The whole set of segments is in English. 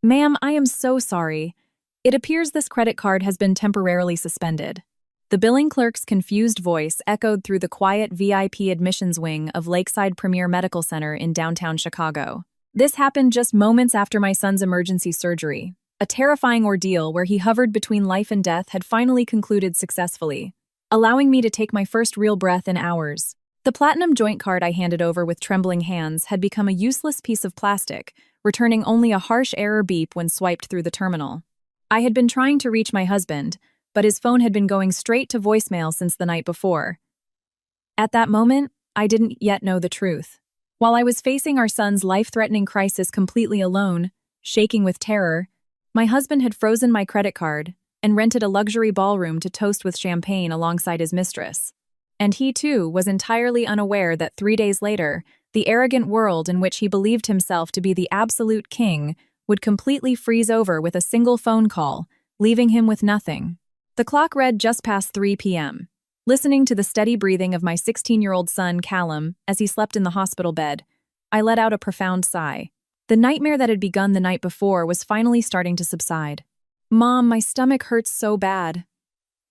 Ma'am, I am so sorry. It appears this credit card has been temporarily suspended. The billing clerk's confused voice echoed through the quiet VIP admissions wing of Lakeside Premier Medical Center in downtown Chicago. This happened just moments after my son's emergency surgery. A terrifying ordeal where he hovered between life and death had finally concluded successfully, allowing me to take my first real breath in hours. The platinum joint card I handed over with trembling hands had become a useless piece of plastic, returning only a harsh error beep when swiped through the terminal. I had been trying to reach my husband, but his phone had been going straight to voicemail since the night before. At that moment, I didn't yet know the truth. While I was facing our son's life-threatening crisis completely alone, shaking with terror, my husband had frozen my credit card and rented a luxury ballroom to toast with champagne alongside his mistress. And he, too, was entirely unaware that 3 days later, the arrogant world in which he believed himself to be the absolute king would completely freeze over with a single phone call, leaving him with nothing. The clock read just past 3 p.m. Listening to the steady breathing of my 16-year-old son, Callum, as he slept in the hospital bed, I let out a profound sigh. The nightmare that had begun the night before was finally starting to subside. Mom, my stomach hurts so bad.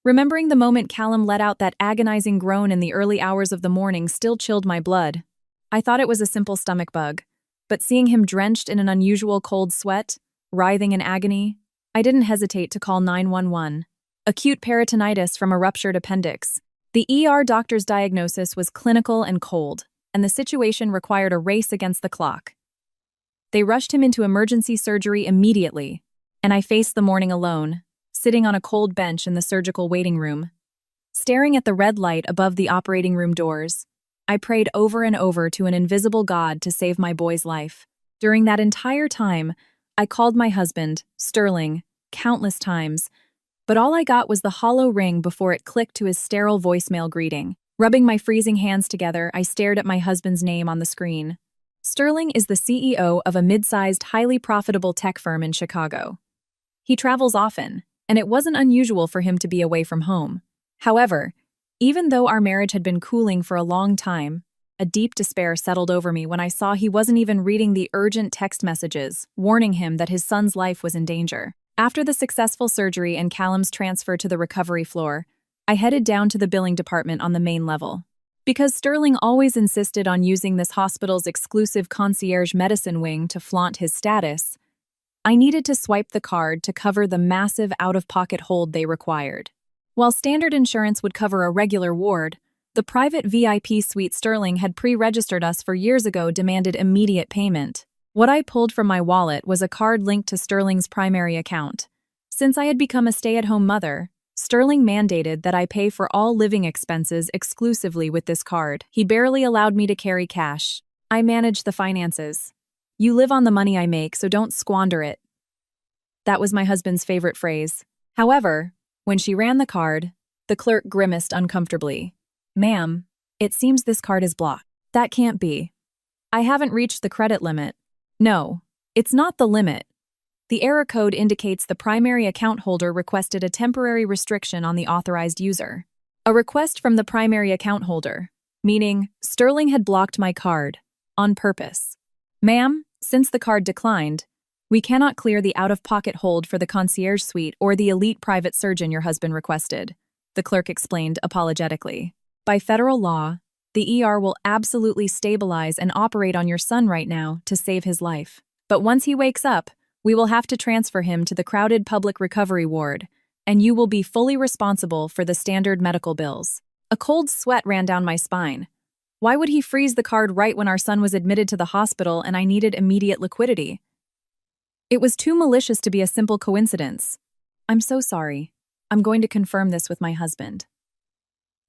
Remembering the moment Callum let out that agonizing groan in the early hours of the morning still chilled my blood. I thought it was a simple stomach bug, but seeing him drenched in an unusual cold sweat, writhing in agony, I didn't hesitate to call 911. Acute peritonitis from a ruptured appendix. The ER doctor's diagnosis was clinical and cold, and the situation required a race against the clock. They rushed him into emergency surgery immediately, and I faced the morning alone, sitting on a cold bench in the surgical waiting room. Staring at the red light above the operating room doors, I prayed over and over to an invisible God to save my boy's life. During that entire time, I called my husband, Sterling, countless times, but all I got was the hollow ring before it clicked to his sterile voicemail greeting. Rubbing my freezing hands together, I stared at my husband's name on the screen. Sterling is the CEO of a mid-sized, highly profitable tech firm in Chicago. He travels often, and it wasn't unusual for him to be away from home. However, even though our marriage had been cooling for a long time, a deep despair settled over me when I saw he wasn't even reading the urgent text messages, warning him that his son's life was in danger. After the successful surgery and Callum's transfer to the recovery floor, I headed down to the billing department on the main level. Because Sterling always insisted on using this hospital's exclusive concierge medicine wing to flaunt his status, I needed to swipe the card to cover the massive out-of-pocket hold they required. While standard insurance would cover a regular ward, the private VIP suite Sterling had pre-registered us for years ago demanded immediate payment. What I pulled from my wallet was a card linked to Sterling's primary account. Since I had become a stay-at-home mother, Sterling mandated that I pay for all living expenses exclusively with this card. He barely allowed me to carry cash. I managed the finances. You live on the money I make, so don't squander it. That was my husband's favorite phrase. However, when she ran the card, the clerk grimaced uncomfortably. Ma'am, it seems this card is blocked. That can't be. I haven't reached the credit limit. No, it's not the limit. The error code indicates the primary account holder requested a temporary restriction on the authorized user. A request from the primary account holder, meaning Sterling had blocked my card, on purpose. Ma'am, since the card declined, we cannot clear the out-of-pocket hold for the concierge suite or the elite private surgeon your husband requested, the clerk explained apologetically. By federal law, the ER will absolutely stabilize and operate on your son right now to save his life. But once he wakes up, we will have to transfer him to the crowded public recovery ward, and you will be fully responsible for the standard medical bills. A cold sweat ran down my spine. Why would he freeze the card right when our son was admitted to the hospital and I needed immediate liquidity? It was too malicious to be a simple coincidence. I'm so sorry. I'm going to confirm this with my husband.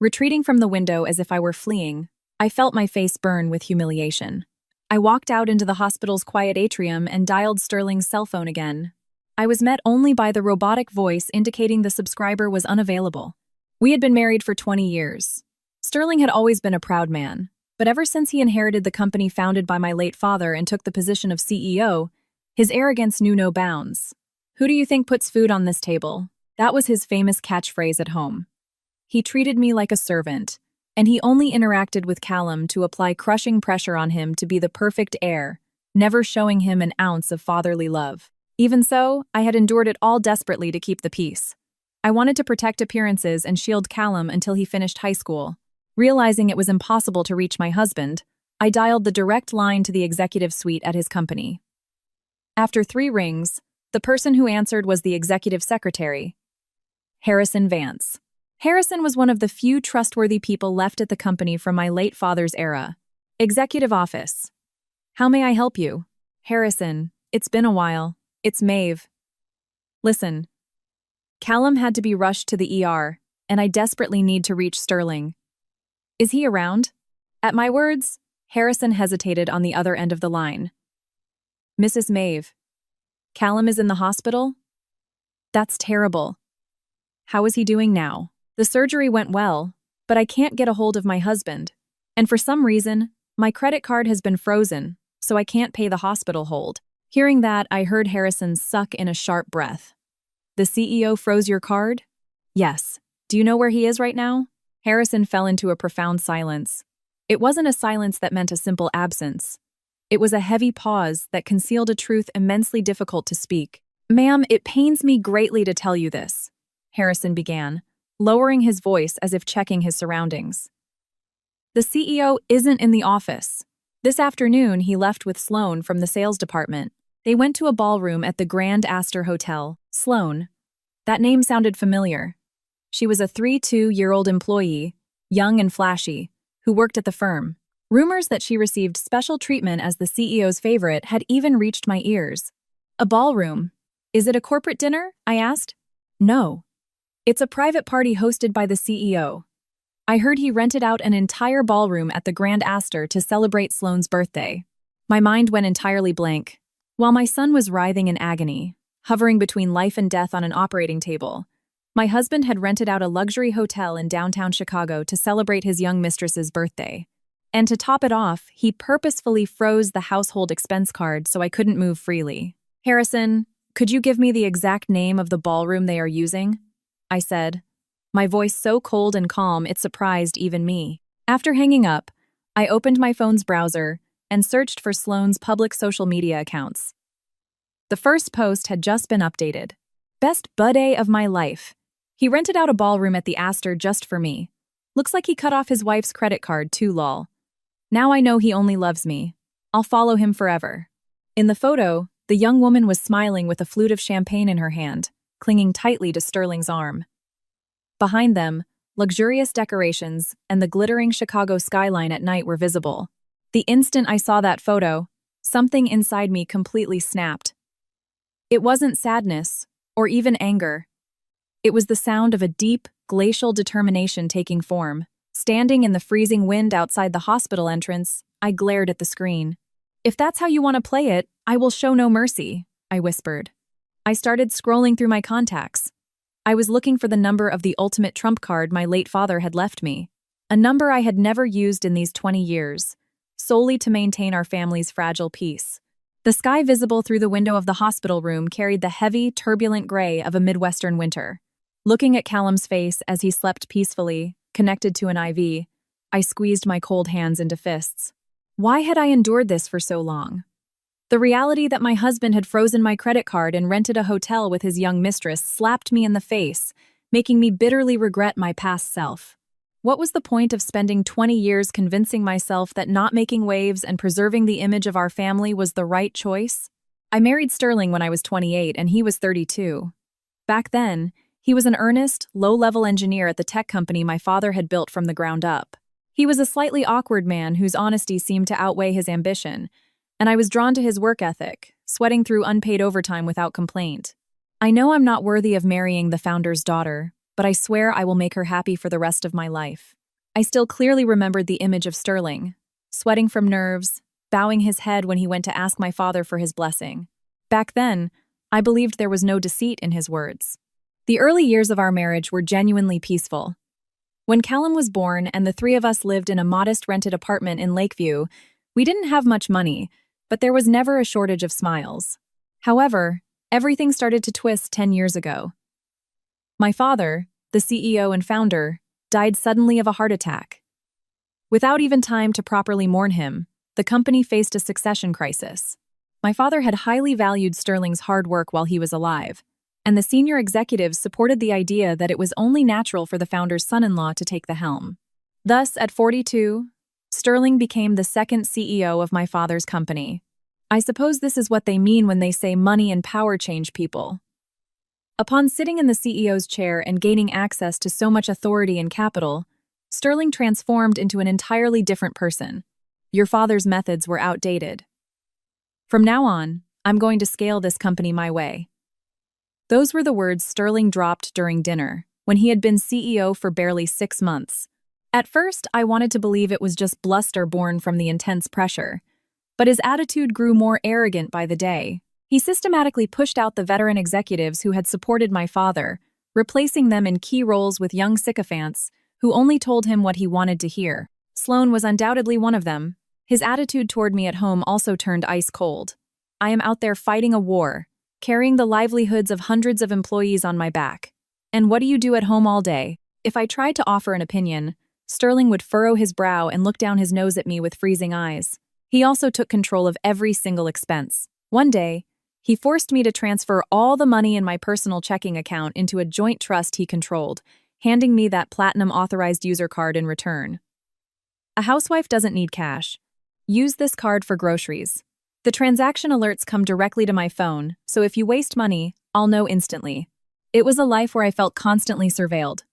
Retreating from the window as if I were fleeing, I felt my face burn with humiliation. I walked out into the hospital's quiet atrium and dialed Sterling's cell phone again. I was met only by the robotic voice indicating the subscriber was unavailable. We had been married for 20 years. Sterling had always been a proud man, but ever since he inherited the company founded by my late father and took the position of CEO, his arrogance knew no bounds. Who do you think puts food on this table? That was his famous catchphrase at home. He treated me like a servant, and he only interacted with Callum to apply crushing pressure on him to be the perfect heir, never showing him an ounce of fatherly love. Even so, I had endured it all desperately to keep the peace. I wanted to protect appearances and shield Callum until he finished high school. Realizing it was impossible to reach my husband, I dialed the direct line to the executive suite at his company. After 3 rings, the person who answered was the executive secretary, Harrison Vance. Harrison was one of the few trustworthy people left at the company from my late father's era. Executive office. How may I help you? Harrison, it's been a while. It's Maeve. Listen. Callum had to be rushed to the ER, and I desperately need to reach Sterling. Is he around? At my words, Harrison hesitated on the other end of the line. Mrs. Maeve. Callum is in the hospital? That's terrible. How is he doing now? The surgery went well, but I can't get a hold of my husband. And for some reason, my credit card has been frozen, so I can't pay the hospital hold. Hearing that, I heard Harrison suck in a sharp breath. The CEO froze your card? Yes. Do you know where he is right now? Harrison fell into a profound silence. It wasn't a silence that meant a simple absence. It was a heavy pause that concealed a truth immensely difficult to speak. Ma'am, it pains me greatly to tell you this, Harrison began, lowering his voice as if checking his surroundings. The CEO isn't in the office. This afternoon, he left with Sloan from the sales department. They went to a ballroom at the Grand Astor Hotel. Sloan. That name sounded familiar. She was a 32-year-old employee, young and flashy, who worked at the firm. Rumors that she received special treatment as the CEO's favorite had even reached my ears. A ballroom. Is it a corporate dinner? I asked. No. It's a private party hosted by the CEO. I heard he rented out an entire ballroom at the Grand Astor to celebrate Sloane's birthday. My mind went entirely blank. While my son was writhing in agony, hovering between life and death on an operating table, my husband had rented out a luxury hotel in downtown Chicago to celebrate his young mistress's birthday. And to top it off, he purposefully froze the household expense card so I couldn't move freely. Harrison, could you give me the exact name of the ballroom they are using? I said, my voice so cold and calm it surprised even me. After hanging up, I opened my phone's browser and searched for Sloane's public social media accounts. The first post had just been updated. Best budday of my life. He rented out a ballroom at the Astor just for me. Looks like he cut off his wife's credit card too, lol. Now I know he only loves me. I'll follow him forever. In the photo, the young woman was smiling with a flute of champagne in her hand, clinging tightly to Sterling's arm. Behind them, luxurious decorations and the glittering Chicago skyline at night were visible. The instant I saw that photo, something inside me completely snapped. It wasn't sadness, or even anger. It was the sound of a deep, glacial determination taking form. Standing in the freezing wind outside the hospital entrance, I glared at the screen. If that's how you want to play it, I will show no mercy, I whispered. I started scrolling through my contacts. I was looking for the number of the ultimate trump card my late father had left me, a number I had never used in these 20 years, solely to maintain our family's fragile peace. The sky visible through the window of the hospital room carried the heavy, turbulent gray of a Midwestern winter. Looking at Callum's face as he slept peacefully, connected to an IV, I squeezed my cold hands into fists. Why had I endured this for so long? The reality that my husband had frozen my credit card and rented a hotel with his young mistress slapped me in the face, making me bitterly regret my past self. What was the point of spending 20 years convincing myself that not making waves and preserving the image of our family was the right choice? I married Sterling when I was 28 and he was 32. Back then, he was an earnest, low-level engineer at the tech company my father had built from the ground up. He was a slightly awkward man whose honesty seemed to outweigh his ambition, and I was drawn to his work ethic, sweating through unpaid overtime without complaint. I know I'm not worthy of marrying the founder's daughter, but I swear I will make her happy for the rest of my life. I still clearly remembered the image of Sterling, sweating from nerves, bowing his head when he went to ask my father for his blessing. Back then, I believed there was no deceit in his words. The early years of our marriage were genuinely peaceful. When Callum was born and the 3 of us lived in a modest rented apartment in Lakeview, we didn't have much money, but there was never a shortage of smiles. However, everything started to twist 10 years ago. My father, the CEO and founder, died suddenly of a heart attack. Without even time to properly mourn him, the company faced a succession crisis. My father had highly valued Sterling's hard work while he was alive, and the senior executives supported the idea that it was only natural for the founder's son-in-law to take the helm. Thus, at 42, Sterling became the second CEO of my father's company. I suppose this is what they mean when they say money and power change people. Upon sitting in the CEO's chair and gaining access to so much authority and capital, Sterling transformed into an entirely different person. Your father's methods were outdated. From now on, I'm going to scale this company my way. Those were the words Sterling dropped during dinner, when he had been CEO for barely 6 months. At first, I wanted to believe it was just bluster born from the intense pressure. But his attitude grew more arrogant by the day. He systematically pushed out the veteran executives who had supported my father, replacing them in key roles with young sycophants who only told him what he wanted to hear. Sloan was undoubtedly one of them. His attitude toward me at home also turned ice cold. I am out there fighting a war, carrying the livelihoods of hundreds of employees on my back. And what do you do at home all day? If I tried to offer an opinion, Sterling would furrow his brow and look down his nose at me with freezing eyes. He also took control of every single expense. One day, he forced me to transfer all the money in my personal checking account into a joint trust he controlled, handing me that platinum authorized user card in return. A housewife doesn't need cash. Use this card for groceries. The transaction alerts come directly to my phone, so if you waste money, I'll know instantly. It was a life where I felt constantly surveilled.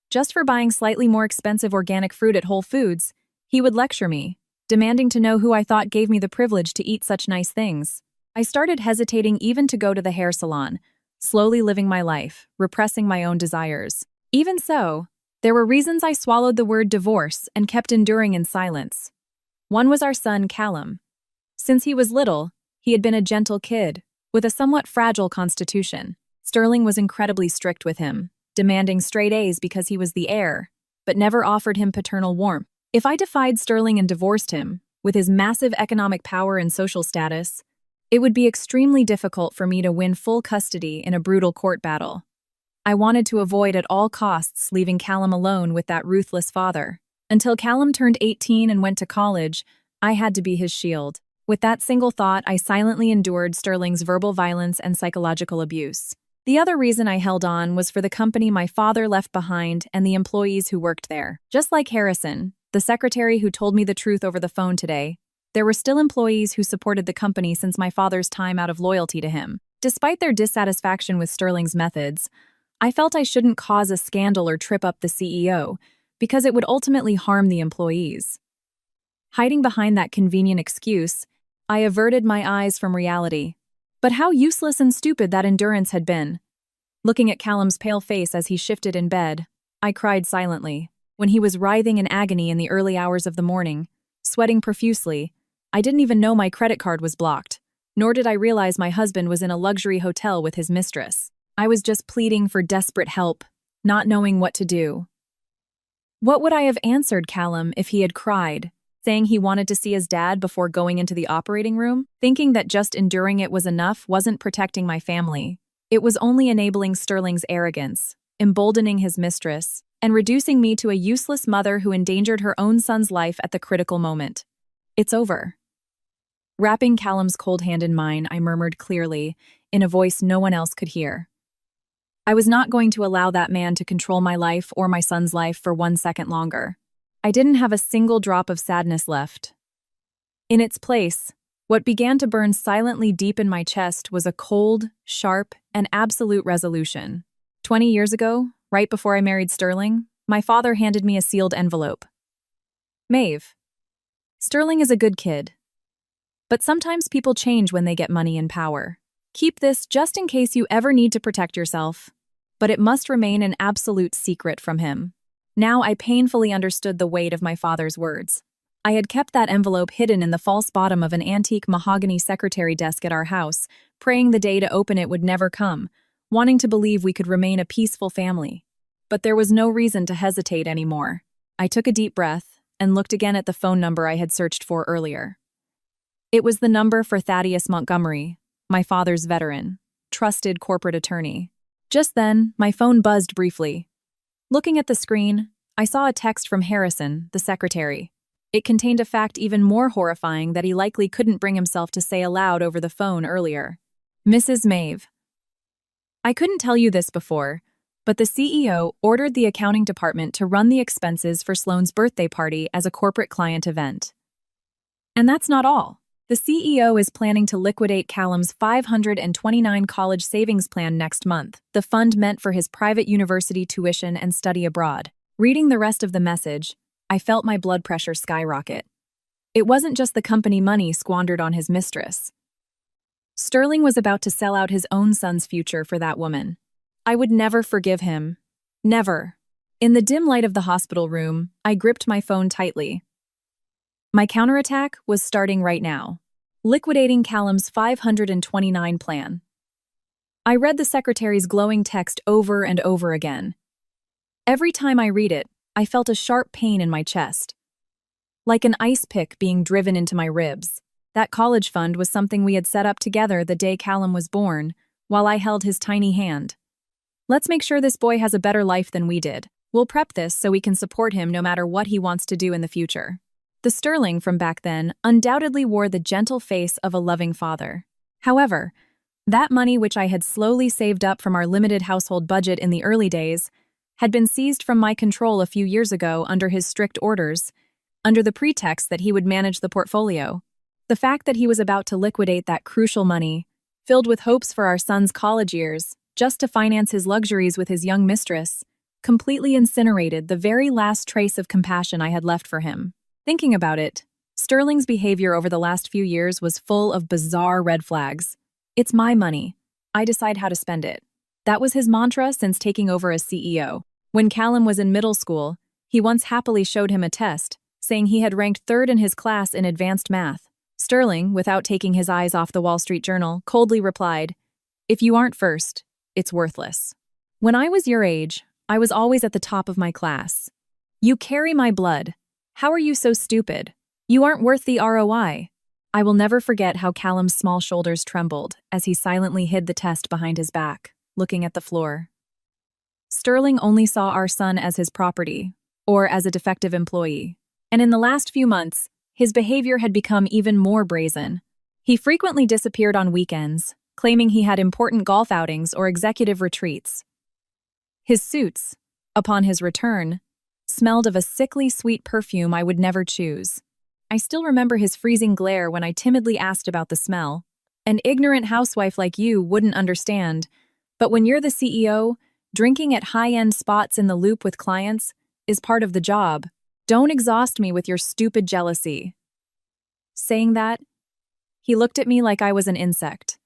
Just for buying slightly more expensive organic fruit at Whole Foods, he would lecture me, demanding to know who I thought gave me the privilege to eat such nice things. I started hesitating even to go to the hair salon, slowly living my life, repressing my own desires. Even so, there were reasons I swallowed the word divorce and kept enduring in silence. One was our son, Callum. Since he was little, he had been a gentle kid, with a somewhat fragile constitution. Sterling was incredibly strict with him, demanding straight A's because he was the heir, but never offered him paternal warmth. If I defied Sterling and divorced him, with his massive economic power and social status, it would be extremely difficult for me to win full custody in a brutal court battle. I wanted to avoid at all costs leaving Callum alone with that ruthless father. Until Callum turned 18 and went to college, I had to be his shield. With that single thought, I silently endured Sterling's verbal violence and psychological abuse. The other reason I held on was for the company my father left behind and the employees who worked there. Just like Harrison, the secretary who told me the truth over the phone today, there were still employees who supported the company since my father's time out of loyalty to him. Despite their dissatisfaction with Sterling's methods, I felt I shouldn't cause a scandal or trip up the CEO, because it would ultimately harm the employees. Hiding behind that convenient excuse, I averted my eyes from reality. But how useless and stupid that endurance had been. Looking at Callum's pale face as he shifted in bed, I cried silently. When he was writhing in agony in the early hours of the morning, sweating profusely, I didn't even know my credit card was blocked, nor did I realize my husband was in a luxury hotel with his mistress. I was just pleading for desperate help, not knowing what to do. What would I have answered Callum if he had cried, saying he wanted to see his dad before going into the operating room? Thinking that just enduring it was enough wasn't protecting my family. It was only enabling Sterling's arrogance, emboldening his mistress, and reducing me to a useless mother who endangered her own son's life at the critical moment. It's over. Wrapping Callum's cold hand in mine, I murmured clearly, in a voice no one else could hear. I was not going to allow that man to control my life or my son's life for 1 second longer. I didn't have a single drop of sadness left. In its place, what began to burn silently deep in my chest was a cold, sharp, and absolute resolution. 20 years ago, right before I married Sterling, my father handed me a sealed envelope. Maeve, Sterling is a good kid. But sometimes people change when they get money and power. Keep this just in case you ever need to protect yourself. But it must remain an absolute secret from him. Now I painfully understood the weight of my father's words. I had kept that envelope hidden in the false bottom of an antique mahogany secretary desk at our house, praying the day to open it would never come, wanting to believe we could remain a peaceful family. But there was no reason to hesitate anymore. I took a deep breath and looked again at the phone number I had searched for earlier. It was the number for Thaddeus Montgomery, my father's veteran, trusted corporate attorney. Just then, my phone buzzed briefly. Looking at the screen, I saw a text from Harrison, the secretary. It contained a fact even more horrifying that he likely couldn't bring himself to say aloud over the phone earlier. Mrs. Maeve. I couldn't tell you this before, but the CEO ordered the accounting department to run the expenses for Sloane's birthday party as a corporate client event. And that's not all. The CEO is planning to liquidate Callum's $529 college savings plan next month, the fund meant for his private university tuition and study abroad. Reading the rest of the message, I felt my blood pressure skyrocket. It wasn't just the company money squandered on his mistress. Sterling was about to sell out his own son's future for that woman. I would never forgive him. Never. In the dim light of the hospital room, I gripped my phone tightly. My counterattack was starting right now, liquidating Callum's 529 plan. I read the secretary's glowing text over and over again. Every time I read it, I felt a sharp pain in my chest. Like an ice pick being driven into my ribs. That college fund was something we had set up together the day Callum was born, while I held his tiny hand. Let's make sure this boy has a better life than we did. We'll prep this so we can support him no matter what he wants to do in the future. The Sterling from back then undoubtedly wore the gentle face of a loving father. However, that money which I had slowly saved up from our limited household budget in the early days had been seized from my control a few years ago under his strict orders, under the pretext that he would manage the portfolio. The fact that he was about to liquidate that crucial money, filled with hopes for our son's college years, just to finance his luxuries with his young mistress, completely incinerated the very last trace of compassion I had left for him. Thinking about it, Sterling's behavior over the last few years was full of bizarre red flags. It's my money. I decide how to spend it. That was his mantra since taking over as CEO. When Callum was in middle school, he once happily showed him a test, saying he had ranked third in his class in advanced math. Sterling, without taking his eyes off the Wall Street Journal, coldly replied, "If you aren't first, it's worthless." When I was your age, I was always at the top of my class. You carry my blood. How are you so stupid? You aren't worth the ROI. I will never forget how Callum's small shoulders trembled as he silently hid the test behind his back, looking at the floor. Sterling only saw our son as his property, or as a defective employee. And in the last few months, his behavior had become even more brazen. He frequently disappeared on weekends, claiming he had important golf outings or executive retreats. His suits, upon his return, smelled of a sickly sweet perfume I would never choose. I still remember his freezing glare when I timidly asked about the smell. An ignorant housewife like you wouldn't understand, but when you're the CEO, drinking at high-end spots in the Loop with clients is part of the job. Don't exhaust me with your stupid jealousy. Saying that, he looked at me like I was an insect.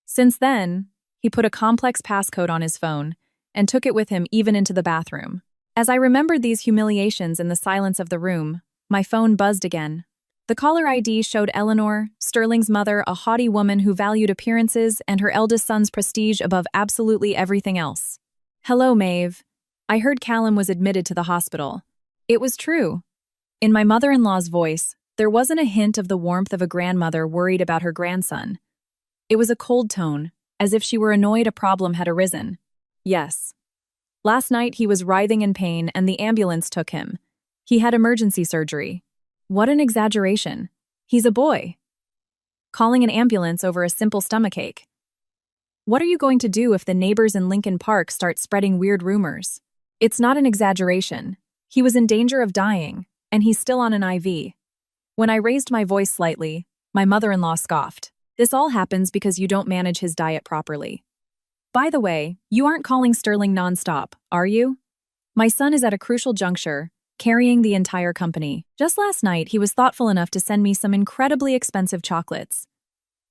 Since then, he put a complex passcode on his phone and took it with him even into the bathroom. As I remembered these humiliations in the silence of the room, my phone buzzed again. The caller ID showed Eleanor, Sterling's mother, a haughty woman who valued appearances and her eldest son's prestige above absolutely everything else. "Hello, Maeve. I heard Callum was admitted to the hospital." It was true. In my mother-in-law's voice, there wasn't a hint of the warmth of a grandmother worried about her grandson. It was a cold tone, as if she were annoyed a problem had arisen. Yes. Last night he was writhing in pain and the ambulance took him. He had emergency surgery. What an exaggeration. He's a boy. Calling an ambulance over a simple stomachache. What are you going to do if the neighbors in Lincoln Park start spreading weird rumors? It's not an exaggeration. He was in danger of dying, and he's still on an IV. When I raised my voice slightly, my mother-in-law scoffed. This all happens because you don't manage his diet properly. By the way, you aren't calling Sterling nonstop, are you? My son is at a crucial juncture, carrying the entire company. Just last night, he was thoughtful enough to send me some incredibly expensive chocolates.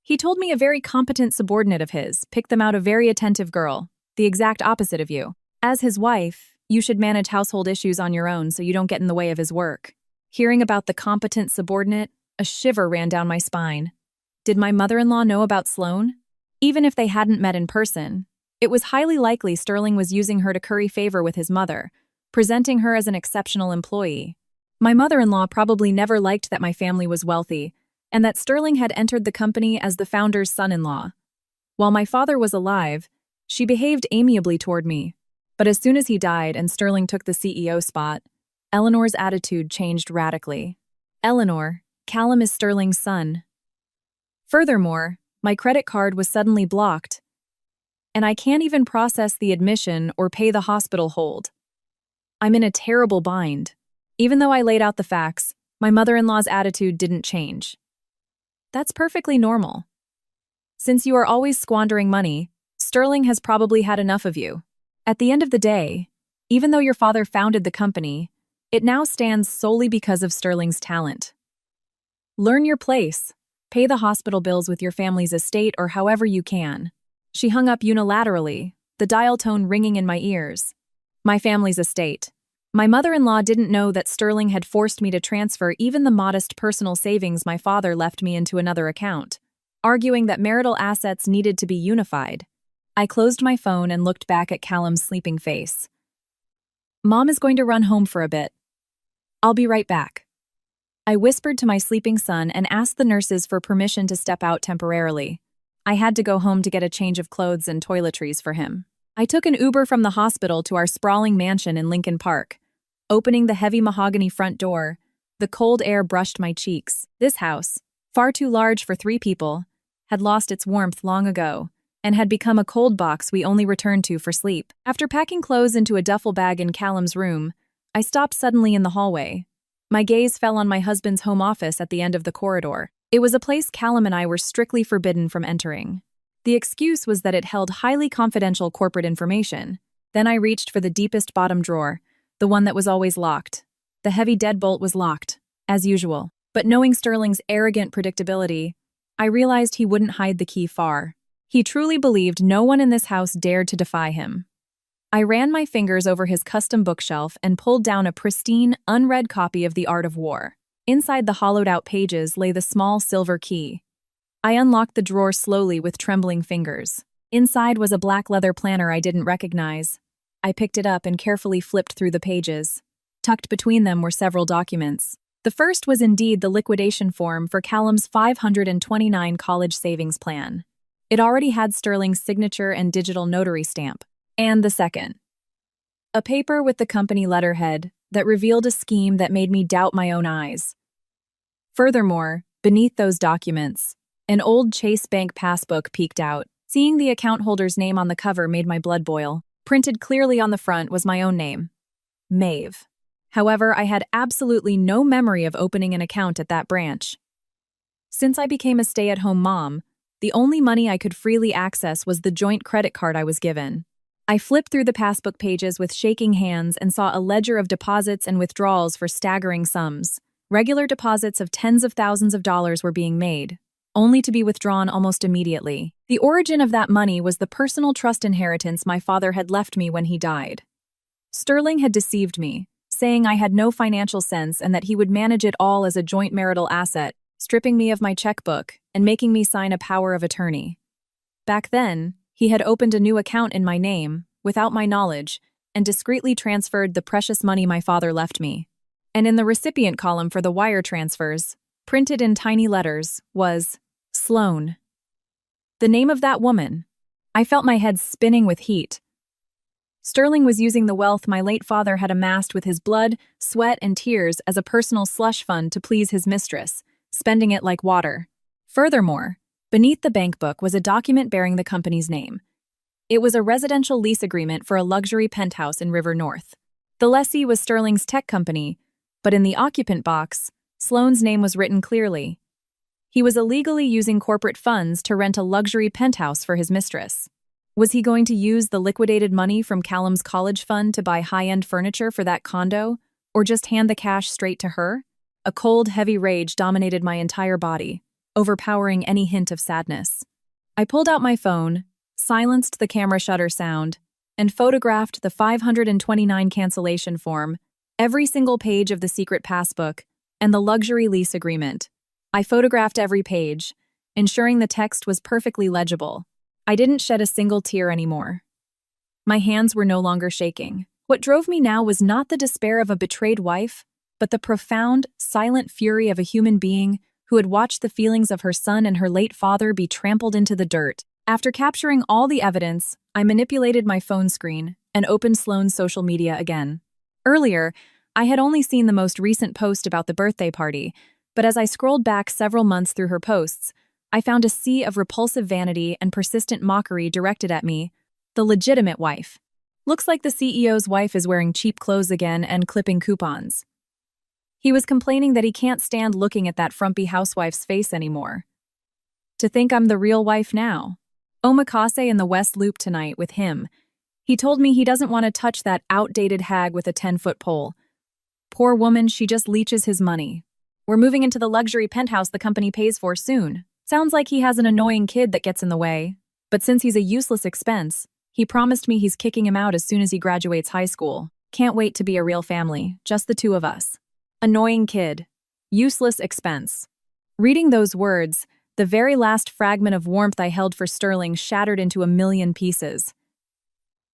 He told me a very competent subordinate of his picked them out a very attentive girl, the exact opposite of you. As his wife, you should manage household issues on your own so you don't get in the way of his work. Hearing about the competent subordinate, a shiver ran down my spine. Did my mother-in-law know about Sloane? Even if they hadn't met in person, it was highly likely Sterling was using her to curry favor with his mother, presenting her as an exceptional employee. My mother-in-law probably never liked that my family was wealthy, and that Sterling had entered the company as the founder's son-in-law. While my father was alive, she behaved amiably toward me. But as soon as he died and Sterling took the CEO spot, Eleanor's attitude changed radically. Eleanor, Callum is Sterling's son. Furthermore, my credit card was suddenly blocked, and I can't even process the admission or pay the hospital hold. I'm in a terrible bind. Even though I laid out the facts, my mother-in-law's attitude didn't change. That's perfectly normal. Since you are always squandering money, Sterling has probably had enough of you. At the end of the day, even though your father founded the company, it now stands solely because of Sterling's talent. Learn your place. Pay the hospital bills with your family's estate or however you can. She hung up unilaterally, the dial tone ringing in my ears. My family's estate. My mother-in-law didn't know that Sterling had forced me to transfer even the modest personal savings my father left me into another account, arguing that marital assets needed to be unified. I closed my phone and looked back at Callum's sleeping face. Mom is going to run home for a bit. I'll be right back. I whispered to my sleeping son and asked the nurses for permission to step out temporarily. I had to go home to get a change of clothes and toiletries for him. I took an Uber from the hospital to our sprawling mansion in Lincoln Park. Opening the heavy mahogany front door, the cold air brushed my cheeks. This house, far too large for 3 people, had lost its warmth long ago and had become a cold box we only returned to for sleep. After packing clothes into a duffel bag in Callum's room, I stopped suddenly in the hallway. My gaze fell on my husband's home office at the end of the corridor. It was a place Callum and I were strictly forbidden from entering. The excuse was that it held highly confidential corporate information. Then I reached for the deepest bottom drawer, the one that was always locked. The heavy deadbolt was locked, as usual. But knowing Sterling's arrogant predictability, I realized he wouldn't hide the key far. He truly believed no one in this house dared to defy him. I ran my fingers over his custom bookshelf and pulled down a pristine, unread copy of The Art of War. Inside the hollowed-out pages lay the small silver key. I unlocked the drawer slowly with trembling fingers. Inside was a black leather planner I didn't recognize. I picked it up and carefully flipped through the pages. Tucked between them were several documents. The first was indeed the liquidation form for Callum's 529 college savings plan. It already had Sterling's signature and digital notary stamp. And the second. A paper with the company letterhead that revealed a scheme that made me doubt my own eyes. Furthermore, beneath those documents, an old Chase Bank passbook peeked out. Seeing the account holder's name on the cover made my blood boil. Printed clearly on the front was my own name, Maeve. However, I had absolutely no memory of opening an account at that branch. Since I became a stay-at-home mom, the only money I could freely access was the joint credit card I was given. I flipped through the passbook pages with shaking hands and saw a ledger of deposits and withdrawals for staggering sums. Regular deposits of tens of thousands of dollars were being made, only to be withdrawn almost immediately. The origin of that money was the personal trust inheritance my father had left me when he died. Sterling had deceived me, saying I had no financial sense and that he would manage it all as a joint marital asset, stripping me of my checkbook and making me sign a power of attorney. Back then, he had opened a new account in my name, without my knowledge, and discreetly transferred the precious money my father left me. And in the recipient column for the wire transfers, printed in tiny letters, was Sloane. The name of that woman. I felt my head spinning with heat. Sterling was using the wealth my late father had amassed with his blood, sweat, and tears as a personal slush fund to please his mistress, spending it like water. Furthermore, beneath the bank book was a document bearing the company's name. It was a residential lease agreement for a luxury penthouse in River North. The lessee was Sterling's tech company, but in the occupant box, Sloane's name was written clearly. He was illegally using corporate funds to rent a luxury penthouse for his mistress. Was he going to use the liquidated money from Callum's college fund to buy high-end furniture for that condo, or just hand the cash straight to her? A cold, heavy rage dominated my entire body, overpowering any hint of sadness. I pulled out my phone, silenced the camera shutter sound, and photographed the 529 cancellation form, every single page of the secret passbook, and the luxury lease agreement. I photographed every page, ensuring the text was perfectly legible. I didn't shed a single tear anymore. My hands were no longer shaking. What drove me now was not the despair of a betrayed wife, but the profound, silent fury of a human being who had watched the feelings of her son and her late father be trampled into the dirt. After capturing all the evidence, I manipulated my phone screen and opened Sloane's social media again. Earlier, I had only seen the most recent post about the birthday party, but as I scrolled back several months through her posts, I found a sea of repulsive vanity and persistent mockery directed at me, the legitimate wife. Looks like the CEO's wife is wearing cheap clothes again and clipping coupons. He was complaining that he can't stand looking at that frumpy housewife's face anymore. To think I'm the real wife now. Omakase in the West Loop tonight with him. He told me he doesn't want to touch that outdated hag with a 10-foot pole. Poor woman, she just leeches his money. We're moving into the luxury penthouse the company pays for soon. Sounds like he has an annoying kid that gets in the way. But since he's a useless expense, he promised me he's kicking him out as soon as he graduates high school. Can't wait to be a real family, just the two of us. Annoying kid. Useless expense. Reading those words, the very last fragment of warmth I held for Sterling shattered into a million pieces.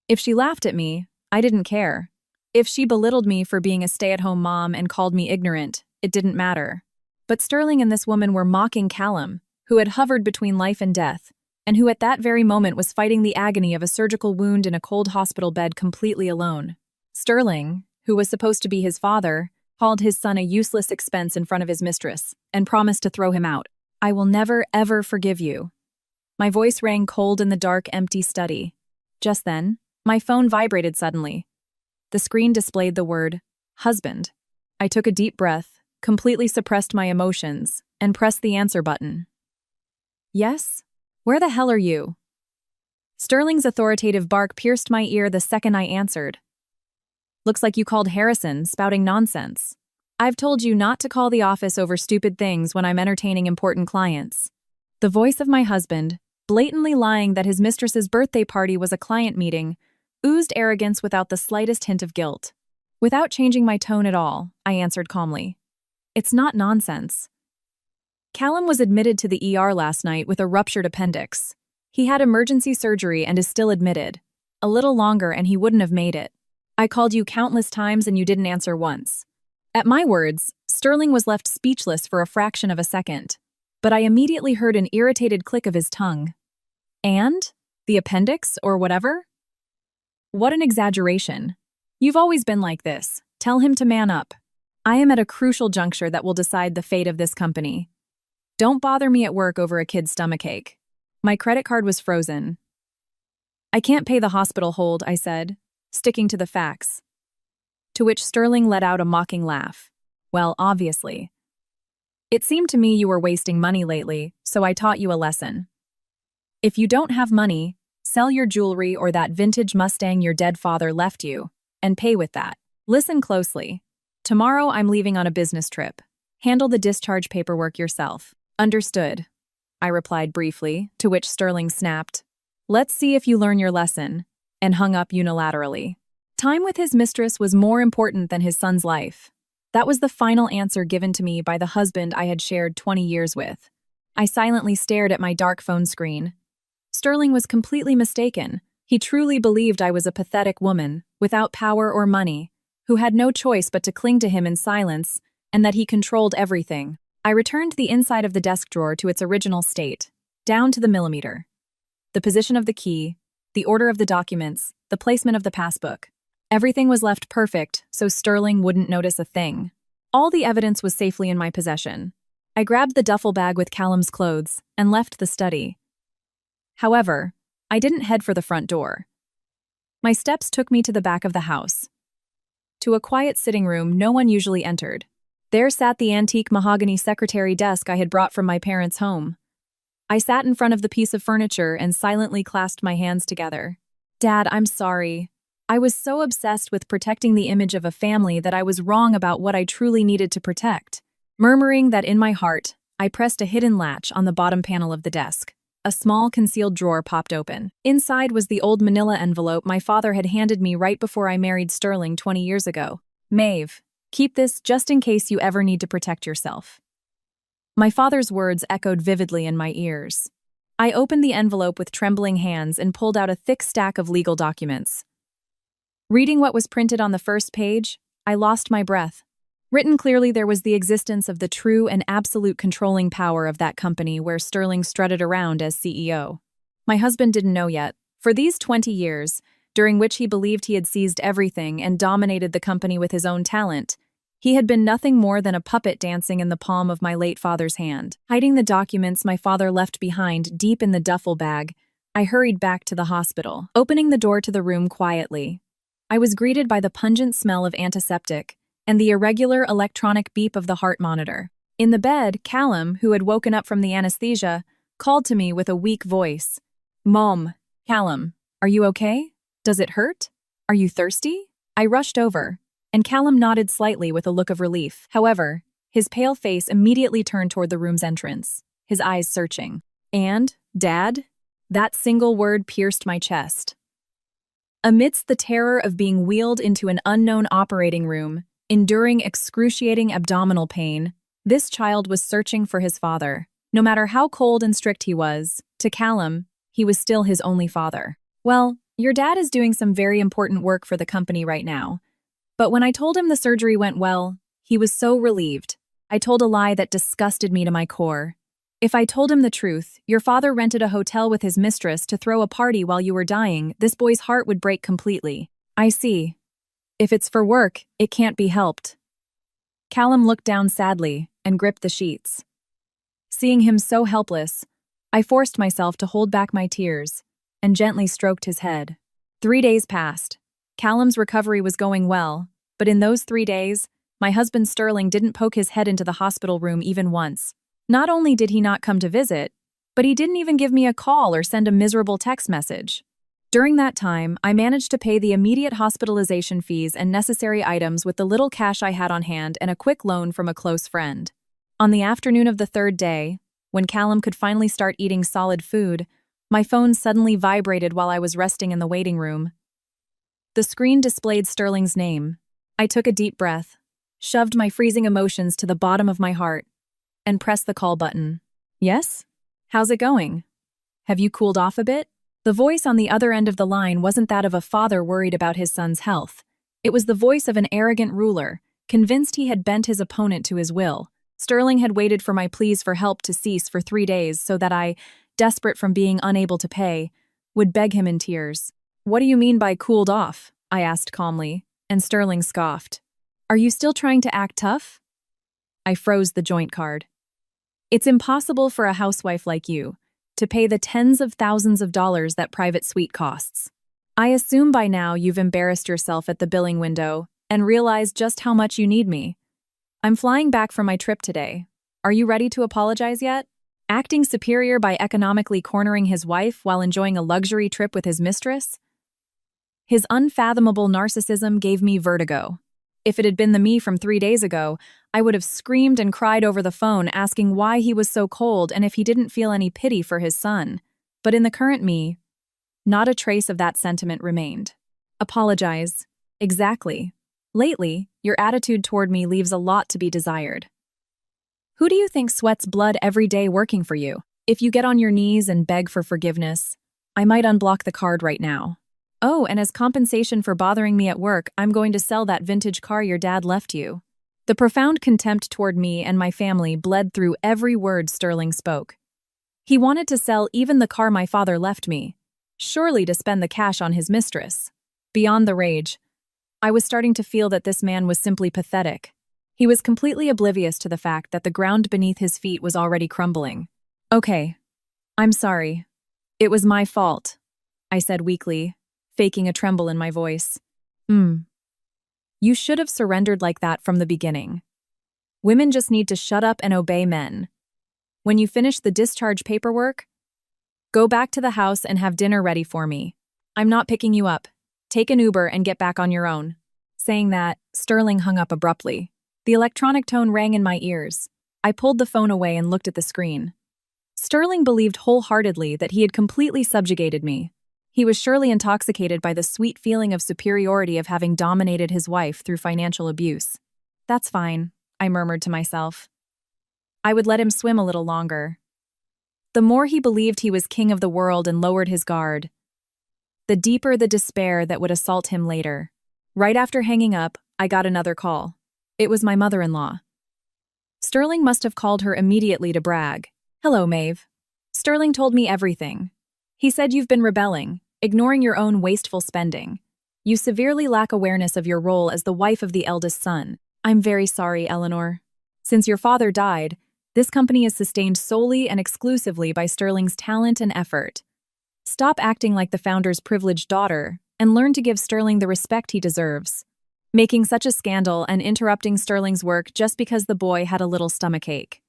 If she laughed at me, I didn't care. If she belittled me for being a stay-at-home mom and called me ignorant, it didn't matter. But Sterling and this woman were mocking Callum, who had hovered between life and death, and who at that very moment was fighting the agony of a surgical wound in a cold hospital bed completely alone. Sterling, who was supposed to be his father, called his son a useless expense in front of his mistress, and promised to throw him out. I will never, ever forgive you. My voice rang cold in the dark, empty study. Just then, my phone vibrated suddenly. The screen displayed the word, husband. I took a deep breath, completely suppressed my emotions, and pressed the answer button. Yes? Where the hell are you? Sterling's authoritative bark pierced my ear the second I answered. Looks like you called Harrison, spouting nonsense. I've told you not to call the office over stupid things when I'm entertaining important clients. The voice of my husband, blatantly lying that his mistress's birthday party was a client meeting, oozed arrogance without the slightest hint of guilt. Without changing my tone at all, I answered calmly. It's not nonsense. Callum was admitted to the ER last night with a ruptured appendix. He had emergency surgery and is still admitted. A little longer and he wouldn't have made it. I called you countless times and you didn't answer once. At my words, Sterling was left speechless for a fraction of a second, but I immediately heard an irritated click of his tongue. And? The appendix, or whatever? What an exaggeration. You've always been like this. Tell him to man up. I am at a crucial juncture that will decide the fate of this company. Don't bother me at work over a kid's stomachache. My credit card was frozen. I can't pay the hospital hold, I said, sticking to the facts. To which Sterling let out a mocking laugh. Well, obviously. It seemed to me you were wasting money lately, so I taught you a lesson. If you don't have money, sell your jewelry or that vintage Mustang your dead father left you, and pay with that. Listen closely. Tomorrow I'm leaving on a business trip. Handle the discharge paperwork yourself. Understood, I replied briefly, to which Sterling snapped. Let's see if you learn your lesson, and hung up unilaterally. Time with his mistress was more important than his son's life. That was the final answer given to me by the husband I had shared 20 years with. I silently stared at my dark phone screen. Sterling was completely mistaken. He truly believed I was a pathetic woman, without power or money, who had no choice but to cling to him in silence, and that he controlled everything. I returned the inside of the desk drawer to its original state, down to the millimeter. The position of the key, the order of the documents, the placement of the passbook. Everything was left perfect, so Sterling wouldn't notice a thing. All the evidence was safely in my possession. I grabbed the duffel bag with Callum's clothes and left the study. However, I didn't head for the front door. My steps took me to the back of the house. To a quiet sitting room no one usually entered. There sat the antique mahogany secretary desk I had brought from my parents' home. I sat in front of the piece of furniture and silently clasped my hands together. Dad, I'm sorry. I was so obsessed with protecting the image of a family that I was wrong about what I truly needed to protect. Murmuring that in my heart, I pressed a hidden latch on the bottom panel of the desk. A small concealed drawer popped open. Inside was the old manila envelope my father had handed me right before I married Sterling 20 years ago. Maeve, keep this just in case you ever need to protect yourself. My father's words echoed vividly in my ears. I opened the envelope with trembling hands and pulled out a thick stack of legal documents. Reading what was printed on the first page, I lost my breath. Written clearly, there was the existence of the true and absolute controlling power of that company where Sterling strutted around as CEO. My husband didn't know yet. For these 20 years, during which he believed he had seized everything and dominated the company with his own talent. He had been nothing more than a puppet dancing in the palm of my late father's hand. Hiding the documents my father left behind deep in the duffel bag, I hurried back to the hospital, opening the door to the room quietly. I was greeted by the pungent smell of antiseptic and the irregular electronic beep of the heart monitor. In the bed, Callum, who had woken up from the anesthesia, called to me with a weak voice. "Mom, Callum, are you okay? Does it hurt? Are you thirsty?" I rushed over, and Callum nodded slightly with a look of relief. However, his pale face immediately turned toward the room's entrance, his eyes searching. "And, Dad?" That single word pierced my chest. Amidst the terror of being wheeled into an unknown operating room, enduring excruciating abdominal pain, this child was searching for his father. No matter how cold and strict he was, to Callum, he was still his only father. "Well, your dad is doing some very important work for the company right now." But when I told him the surgery went well, he was so relieved. I told a lie that disgusted me to my core. If I told him the truth, your father rented a hotel with his mistress to throw a party while you were dying, this boy's heart would break completely. "I see. If it's for work, it can't be helped." Callum looked down sadly and gripped the sheets. Seeing him so helpless, I forced myself to hold back my tears and gently stroked his head. 3 days passed. Callum's recovery was going well, but in those 3 days, my husband Sterling didn't poke his head into the hospital room even once. Not only did he not come to visit, but he didn't even give me a call or send a miserable text message. During that time, I managed to pay the immediate hospitalization fees and necessary items with the little cash I had on hand and a quick loan from a close friend. On the afternoon of the 3rd day, when Callum could finally start eating solid food, my phone suddenly vibrated while I was resting in the waiting room. The screen displayed Sterling's name. I took a deep breath, shoved my freezing emotions to the bottom of my heart, and pressed the call button. "Yes? How's it going? Have you cooled off a bit?" The voice on the other end of the line wasn't that of a father worried about his son's health. It was the voice of an arrogant ruler, convinced he had bent his opponent to his will. Sterling had waited for my pleas for help to cease for 3 days so that I, desperate from being unable to pay, would beg him in tears. "What do you mean by cooled off?" I asked calmly, and Sterling scoffed. "Are you still trying to act tough?" I froze the joint card. "It's impossible for a housewife like you to pay the tens of thousands of dollars that private suite costs. I assume by now you've embarrassed yourself at the billing window and realized just how much you need me. I'm flying back from my trip today. Are you ready to apologize yet?" Acting superior by economically cornering his wife while enjoying a luxury trip with his mistress? His unfathomable narcissism gave me vertigo. If it had been the me from 3 days ago, I would have screamed and cried over the phone asking why he was so cold and if he didn't feel any pity for his son. But in the current me, not a trace of that sentiment remained. "Apologize. Exactly. Lately, your attitude toward me leaves a lot to be desired. Who do you think sweats blood every day working for you? If you get on your knees and beg for forgiveness, I might unblock the card right now. Oh, and as compensation for bothering me at work, I'm going to sell that vintage car your dad left you." The profound contempt toward me and my family bled through every word Sterling spoke. He wanted to sell even the car my father left me, surely to spend the cash on his mistress. Beyond the rage, I was starting to feel that this man was simply pathetic. He was completely oblivious to the fact that the ground beneath his feet was already crumbling. "Okay, I'm sorry. It was my fault," I said weakly, faking a tremble in my voice. You should have surrendered like that from the beginning. Women just need to shut up and obey men. When you finish the discharge paperwork, go back to the house and have dinner ready for me. I'm not picking you up. Take an Uber and get back on your own." Saying that, Sterling hung up abruptly. The electronic tone rang in my ears. I pulled the phone away and looked at the screen. Sterling believed wholeheartedly that he had completely subjugated me. He was surely intoxicated by the sweet feeling of superiority of having dominated his wife through financial abuse. "That's fine," I murmured to myself. I would let him swim a little longer. The more he believed he was king of the world and lowered his guard, the deeper the despair that would assault him later. Right after hanging up, I got another call. It was my mother-in-law. Sterling must have called her immediately to brag. "Hello, Maeve. Sterling told me everything. He said you've been rebelling, ignoring your own wasteful spending. You severely lack awareness of your role as the wife of the eldest son. I'm very sorry, Eleanor. Since your father died, this company is sustained solely and exclusively by Sterling's talent and effort. Stop acting like the founder's privileged daughter and learn to give Sterling the respect he deserves. Making such a scandal and interrupting Sterling's work just because the boy had a little stomachache.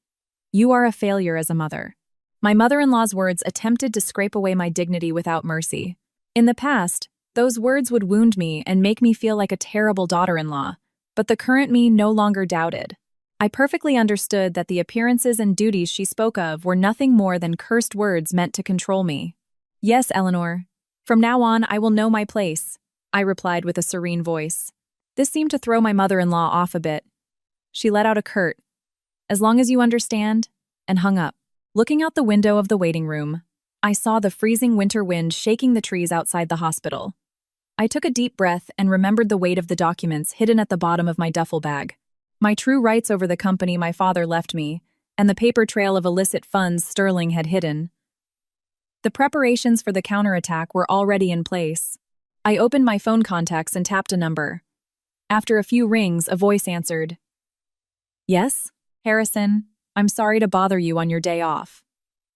You are a failure as a mother. My mother-in-law's words attempted to scrape away my dignity without mercy. In the past, those words would wound me and make me feel like a terrible daughter-in-law, but the current me no longer doubted. I perfectly understood that the appearances and duties she spoke of were nothing more than cursed words meant to control me. Yes, Eleanor. From now on, I will know my place, I replied with a serene voice. This seemed to throw my mother-in-law off a bit. She let out a curt, "As long as you understand," and hung up. Looking out the window of the waiting room, I saw the freezing winter wind shaking the trees outside the hospital. I took a deep breath and remembered the weight of the documents hidden at the bottom of my duffel bag. My true rights over the company my father left me, and the paper trail of illicit funds Sterling had hidden. The preparations for the counterattack were already in place. I opened my phone contacts and tapped a number. After a few rings, a voice answered. Yes, Harrison, I'm sorry to bother you on your day off.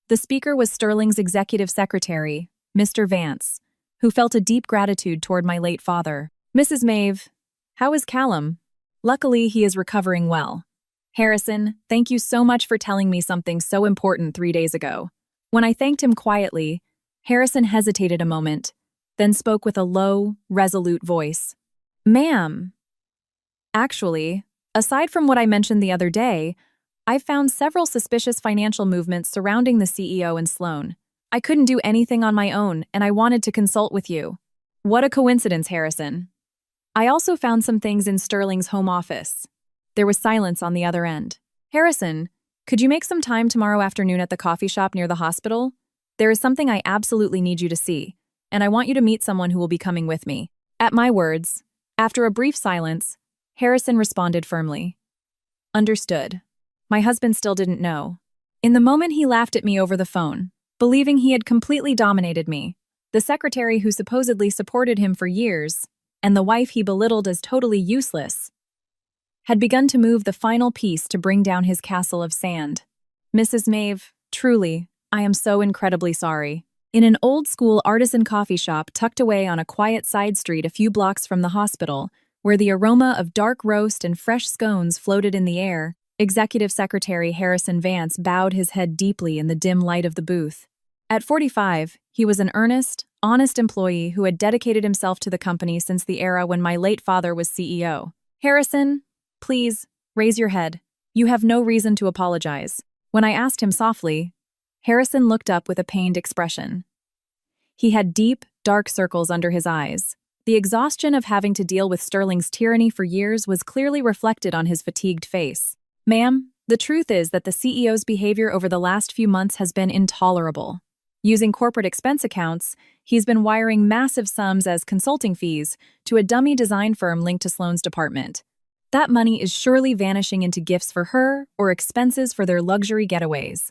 The speaker was Sterling's executive secretary, Mr. Vance, who felt a deep gratitude toward my late father. Mrs. Maeve, how is Callum? Luckily, he is recovering well. Harrison, thank you so much for telling me something so important 3 days ago. When I thanked him quietly, Harrison hesitated a moment, then spoke with a low, resolute voice. Ma'am. Actually, aside from what I mentioned the other day, I've found several suspicious financial movements surrounding the CEO and Sloan. I couldn't do anything on my own, and I wanted to consult with you. What a coincidence, Harrison. I also found some things in Sterling's home office. There was silence on the other end. Harrison, could you make some time tomorrow afternoon at the coffee shop near the hospital? There is something I absolutely need you to see, and I want you to meet someone who will be coming with me. At my words, after a brief silence, Harrison responded firmly. Understood. My husband still didn't know. In the moment he laughed at me over the phone, believing he had completely dominated me, the secretary who supposedly supported him for years, and the wife he belittled as totally useless, had begun to move the final piece to bring down his castle of sand. Mrs. Maeve, truly, I am so incredibly sorry. In an old-school artisan coffee shop tucked away on a quiet side street a few blocks from the hospital, where the aroma of dark roast and fresh scones floated in the air, Executive Secretary Harrison Vance bowed his head deeply in the dim light of the booth. At 45, he was an earnest, honest employee who had dedicated himself to the company since the era when my late father was CEO. Harrison, please, raise your head. You have no reason to apologize. When I asked him softly, Harrison looked up with a pained expression. He had deep, dark circles under his eyes. The exhaustion of having to deal with Sterling's tyranny for years was clearly reflected on his fatigued face. Ma'am, the truth is that the CEO's behavior over the last few months has been intolerable. Using corporate expense accounts, he's been wiring massive sums as consulting fees to a dummy design firm linked to Sloan's department. That money is surely vanishing into gifts for her or expenses for their luxury getaways.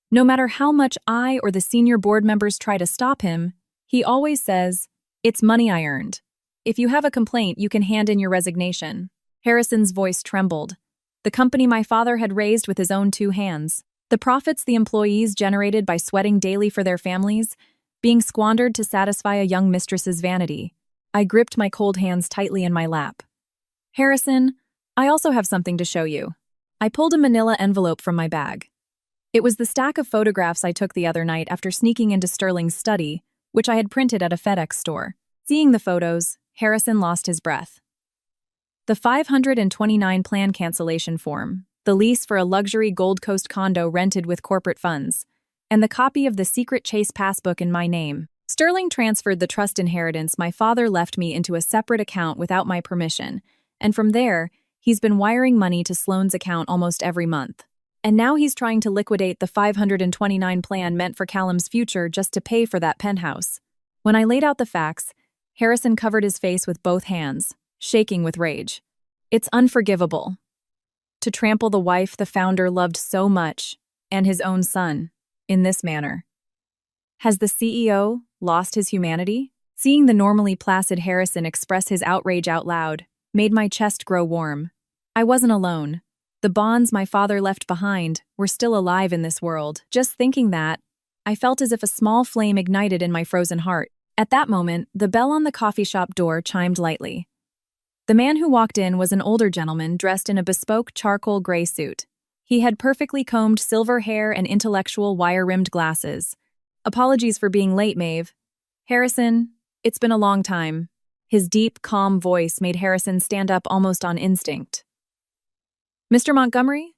No matter how much I or the senior board members try to stop him, he always says, "It's money I earned. If you have a complaint, you can hand in your resignation." Harrison's voice trembled. The company my father had raised with his own 2 hands. The profits the employees generated by sweating daily for their families, being squandered to satisfy a young mistress's vanity. I gripped my cold hands tightly in my lap. Harrison, I also have something to show you. I pulled a manila envelope from my bag. It was the stack of photographs I took the other night after sneaking into Sterling's study, which I had printed at a FedEx store. Seeing the photos, Harrison lost his breath. The 529 plan cancellation form, the lease for a luxury Gold Coast condo rented with corporate funds, and the copy of the secret Chase passbook in my name. Sterling transferred the trust inheritance my father left me into a separate account without my permission, and from there, he's been wiring money to Sloan's account almost every month. And now he's trying to liquidate the 529 plan meant for Callum's future just to pay for that penthouse. When I laid out the facts, Harrison covered his face with both hands, shaking with rage. It's unforgivable. To trample the wife the founder loved so much, and his own son, in this manner. Has the CEO, lost his humanity? Seeing the normally placid Harrison express his outrage out loud made my chest grow warm. I wasn't alone. The bonds my father left behind were still alive in this world. Just thinking that, I felt as if a small flame ignited in my frozen heart. At that moment, the bell on the coffee shop door chimed lightly. The man who walked in was an older gentleman dressed in a bespoke charcoal gray suit. He had perfectly combed silver hair and intellectual wire-rimmed glasses. "Apologies for being late, Maeve. Harrison, it's been a long time." His deep, calm voice made Harrison stand up almost on instinct. "Mr. Montgomery?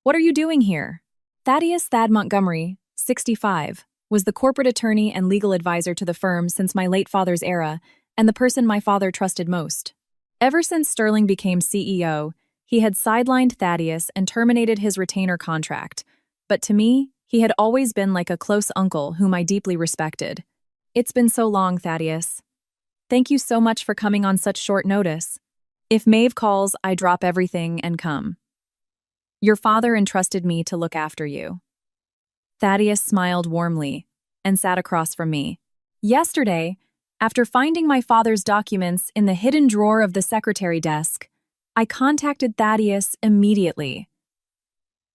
What are you doing here?" Thaddeus Thad Montgomery, 65, was the corporate attorney and legal advisor to the firm since my late father's era and the person my father trusted most. Ever since Sterling became CEO, he had sidelined Thaddeus and terminated his retainer contract, but to me, he had always been like a close uncle whom I deeply respected. "It's been so long, Thaddeus. Thank you so much for coming on such short notice. If Maeve calls, I drop everything and come. Your father entrusted me to look after you." Thaddeus smiled warmly and sat across from me. "Yesterday, after finding my father's documents in the hidden drawer of the secretary desk, I contacted Thaddeus immediately."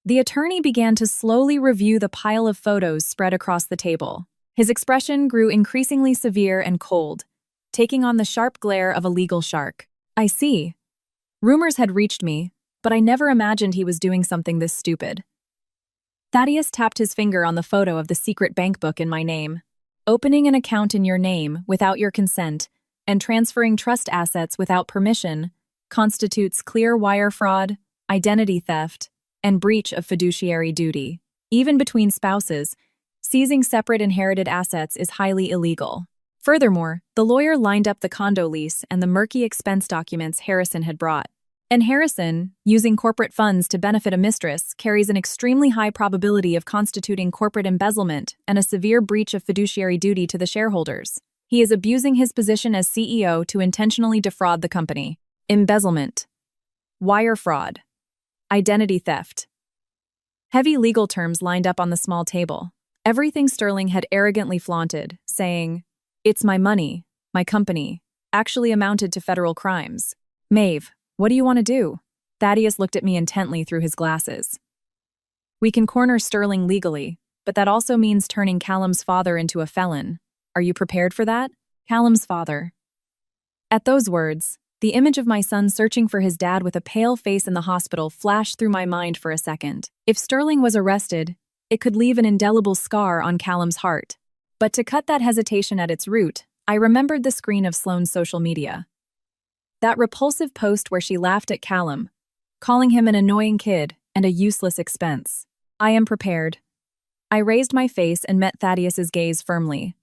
The attorney began to slowly review the pile of photos spread across the table. His expression grew increasingly severe and cold, taking on the sharp glare of a legal shark. "I see. Rumors had reached me, but I never imagined he was doing something this stupid." Thaddeus tapped his finger on the photo of the secret bank book in my name. "Opening an account in your name without your consent and transferring trust assets without permission constitutes clear wire fraud, identity theft, and breach of fiduciary duty. Even between spouses, seizing separate inherited assets is highly illegal." Furthermore, the lawyer lined up the condo lease and the murky expense documents Harrison had brought. And Harrison, using corporate funds to benefit a mistress, carries an extremely high probability of constituting corporate embezzlement and a severe breach of fiduciary duty to the shareholders. He is abusing his position as CEO to intentionally defraud the company. Embezzlement, wire fraud, identity theft. Heavy legal terms lined up on the small table. Everything Sterling had arrogantly flaunted, saying, "It's my money, my company," actually amounted to federal crimes. "Maeve, what do you want to do?" Thaddeus looked at me intently through his glasses. "We can corner Sterling legally, but that also means turning Callum's father into a felon. Are you prepared for that?" Callum's father. At those words, the image of my son searching for his dad with a pale face in the hospital flashed through my mind for a second. If Sterling was arrested, it could leave an indelible scar on Callum's heart. But to cut that hesitation at its root, I remembered the screen of Sloane's social media. That repulsive post where she laughed at Callum, calling him an annoying kid and a useless expense. "I am prepared." I raised my face and met Thaddeus's gaze firmly.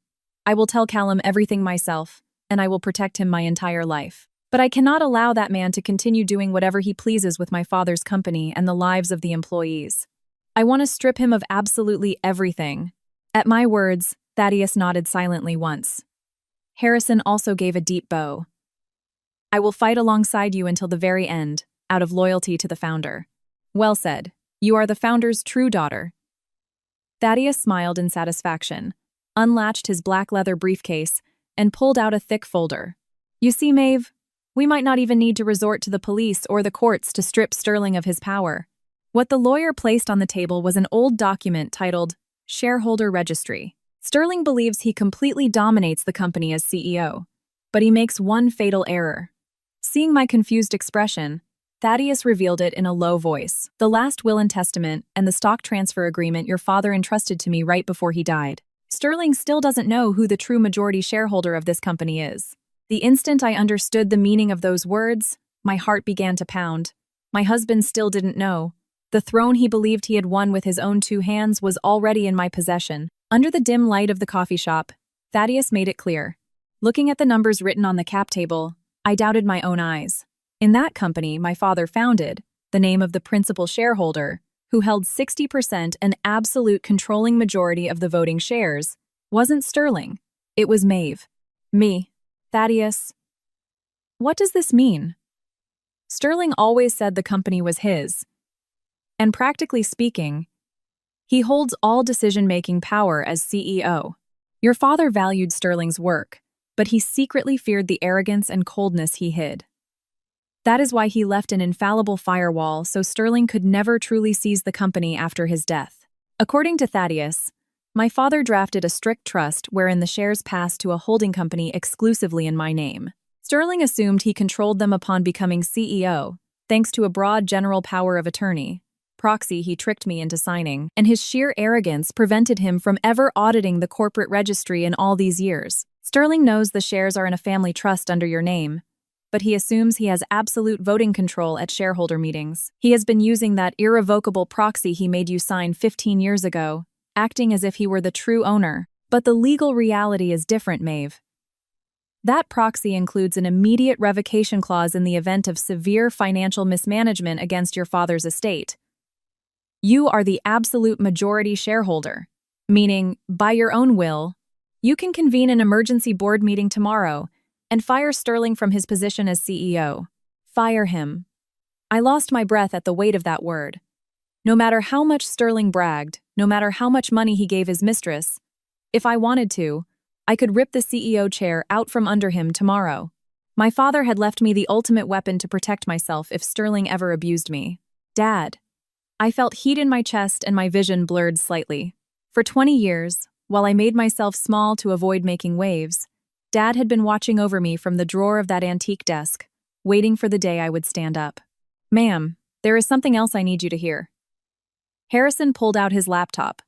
"I will tell Callum everything myself, and I will protect him my entire life. But I cannot allow that man to continue doing whatever he pleases with my father's company and the lives of the employees. I want to strip him of absolutely everything." At my words, Thaddeus nodded silently once. Harrison also gave a deep bow. "I will fight alongside you until the very end, out of loyalty to the founder." "Well said. You are the founder's true daughter." Thaddeus smiled in satisfaction, unlatched his black leather briefcase, and pulled out a thick folder. "You see, Maeve, we might not even need to resort to the police or the courts to strip Sterling of his power." What the lawyer placed on the table was an old document titled Shareholder Registry. Sterling believes he completely dominates the company as CEO, but he makes one fatal error. Seeing my confused expression, Thaddeus revealed it in a low voice. "The last will and testament and the stock transfer agreement your father entrusted to me right before he died. Sterling still doesn't know who the true majority shareholder of this company is." The instant I understood the meaning of those words, my heart began to pound. My husband still didn't know. The throne he believed he had won with his own two hands was already in my possession. Under the dim light of the coffee shop, Thaddeus made it clear. Looking at the numbers written on the cap table, I doubted my own eyes. In that company my father founded, the name of the principal shareholder, who held 60% an absolute controlling majority of the voting shares, wasn't Sterling. It was Maeve. Me. Thaddeus. What does this mean? Sterling always said the company was his. And practically speaking, he holds all decision-making power as CEO. Your father valued Sterling's work, but he secretly feared the arrogance and coldness he hid. That is why he left an infallible firewall so Sterling could never truly seize the company after his death. According to Thaddeus, my father drafted a strict trust wherein the shares passed to a holding company exclusively in my name. Sterling assumed he controlled them upon becoming CEO, thanks to a broad general power of attorney, proxy he tricked me into signing, and his sheer arrogance prevented him from ever auditing the corporate registry in all these years. Sterling knows the shares are in a family trust under your name, but he assumes he has absolute voting control at shareholder meetings. He has been using that irrevocable proxy he made you sign 15 years ago, acting as if he were the true owner. But the legal reality is different, Maeve. That proxy includes an immediate revocation clause in the event of severe financial mismanagement against your father's estate. You are the absolute majority shareholder, meaning, by your own will, you can convene an emergency board meeting tomorrow and fire Sterling from his position as CEO. Fire him. I lost my breath at the weight of that word. No matter how much Sterling bragged, no matter how much money he gave his mistress, if I wanted to, I could rip the CEO chair out from under him tomorrow. My father had left me the ultimate weapon to protect myself if Sterling ever abused me. Dad. I felt heat in my chest and my vision blurred slightly. For 20 years, while I made myself small to avoid making waves, Dad had been watching over me from the drawer of that antique desk, waiting for the day I would stand up. Ma'am, there is something else I need you to hear. Harrison pulled out his laptop.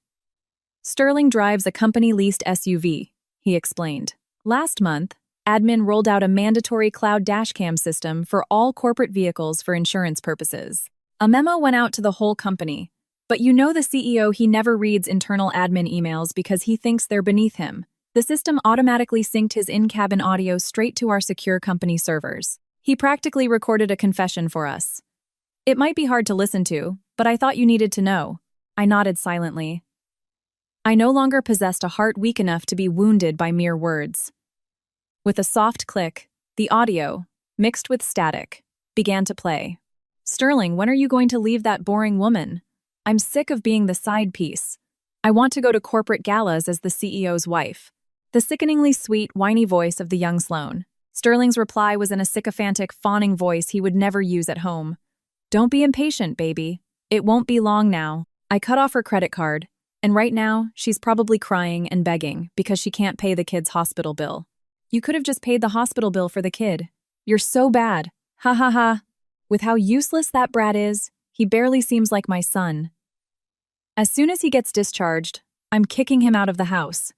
Sterling drives a company-leased SUV, he explained. Last month, admin rolled out a mandatory cloud dashcam system for all corporate vehicles for insurance purposes. A memo went out to the whole company, but you know the CEO, he never reads internal admin emails because he thinks they're beneath him. The system automatically synced his in-cabin audio straight to our secure company servers. He practically recorded a confession for us. It might be hard to listen to, but I thought you needed to know. I nodded silently. I no longer possessed a heart weak enough to be wounded by mere words. With a soft click, the audio, mixed with static, began to play. Sterling, when are you going to leave that boring woman? I'm sick of being the side piece. I want to go to corporate galas as the CEO's wife. The sickeningly sweet, whiny voice of the young Sloane. Sterling's reply was in a sycophantic, fawning voice he would never use at home. Don't be impatient, baby. It won't be long now. I cut off her credit card, and right now, she's probably crying and begging because she can't pay the kid's hospital bill. You could have just paid the hospital bill for the kid. You're so bad. Ha ha ha. With how useless that brat is, he barely seems like my son. As soon as he gets discharged, I'm kicking him out of the house.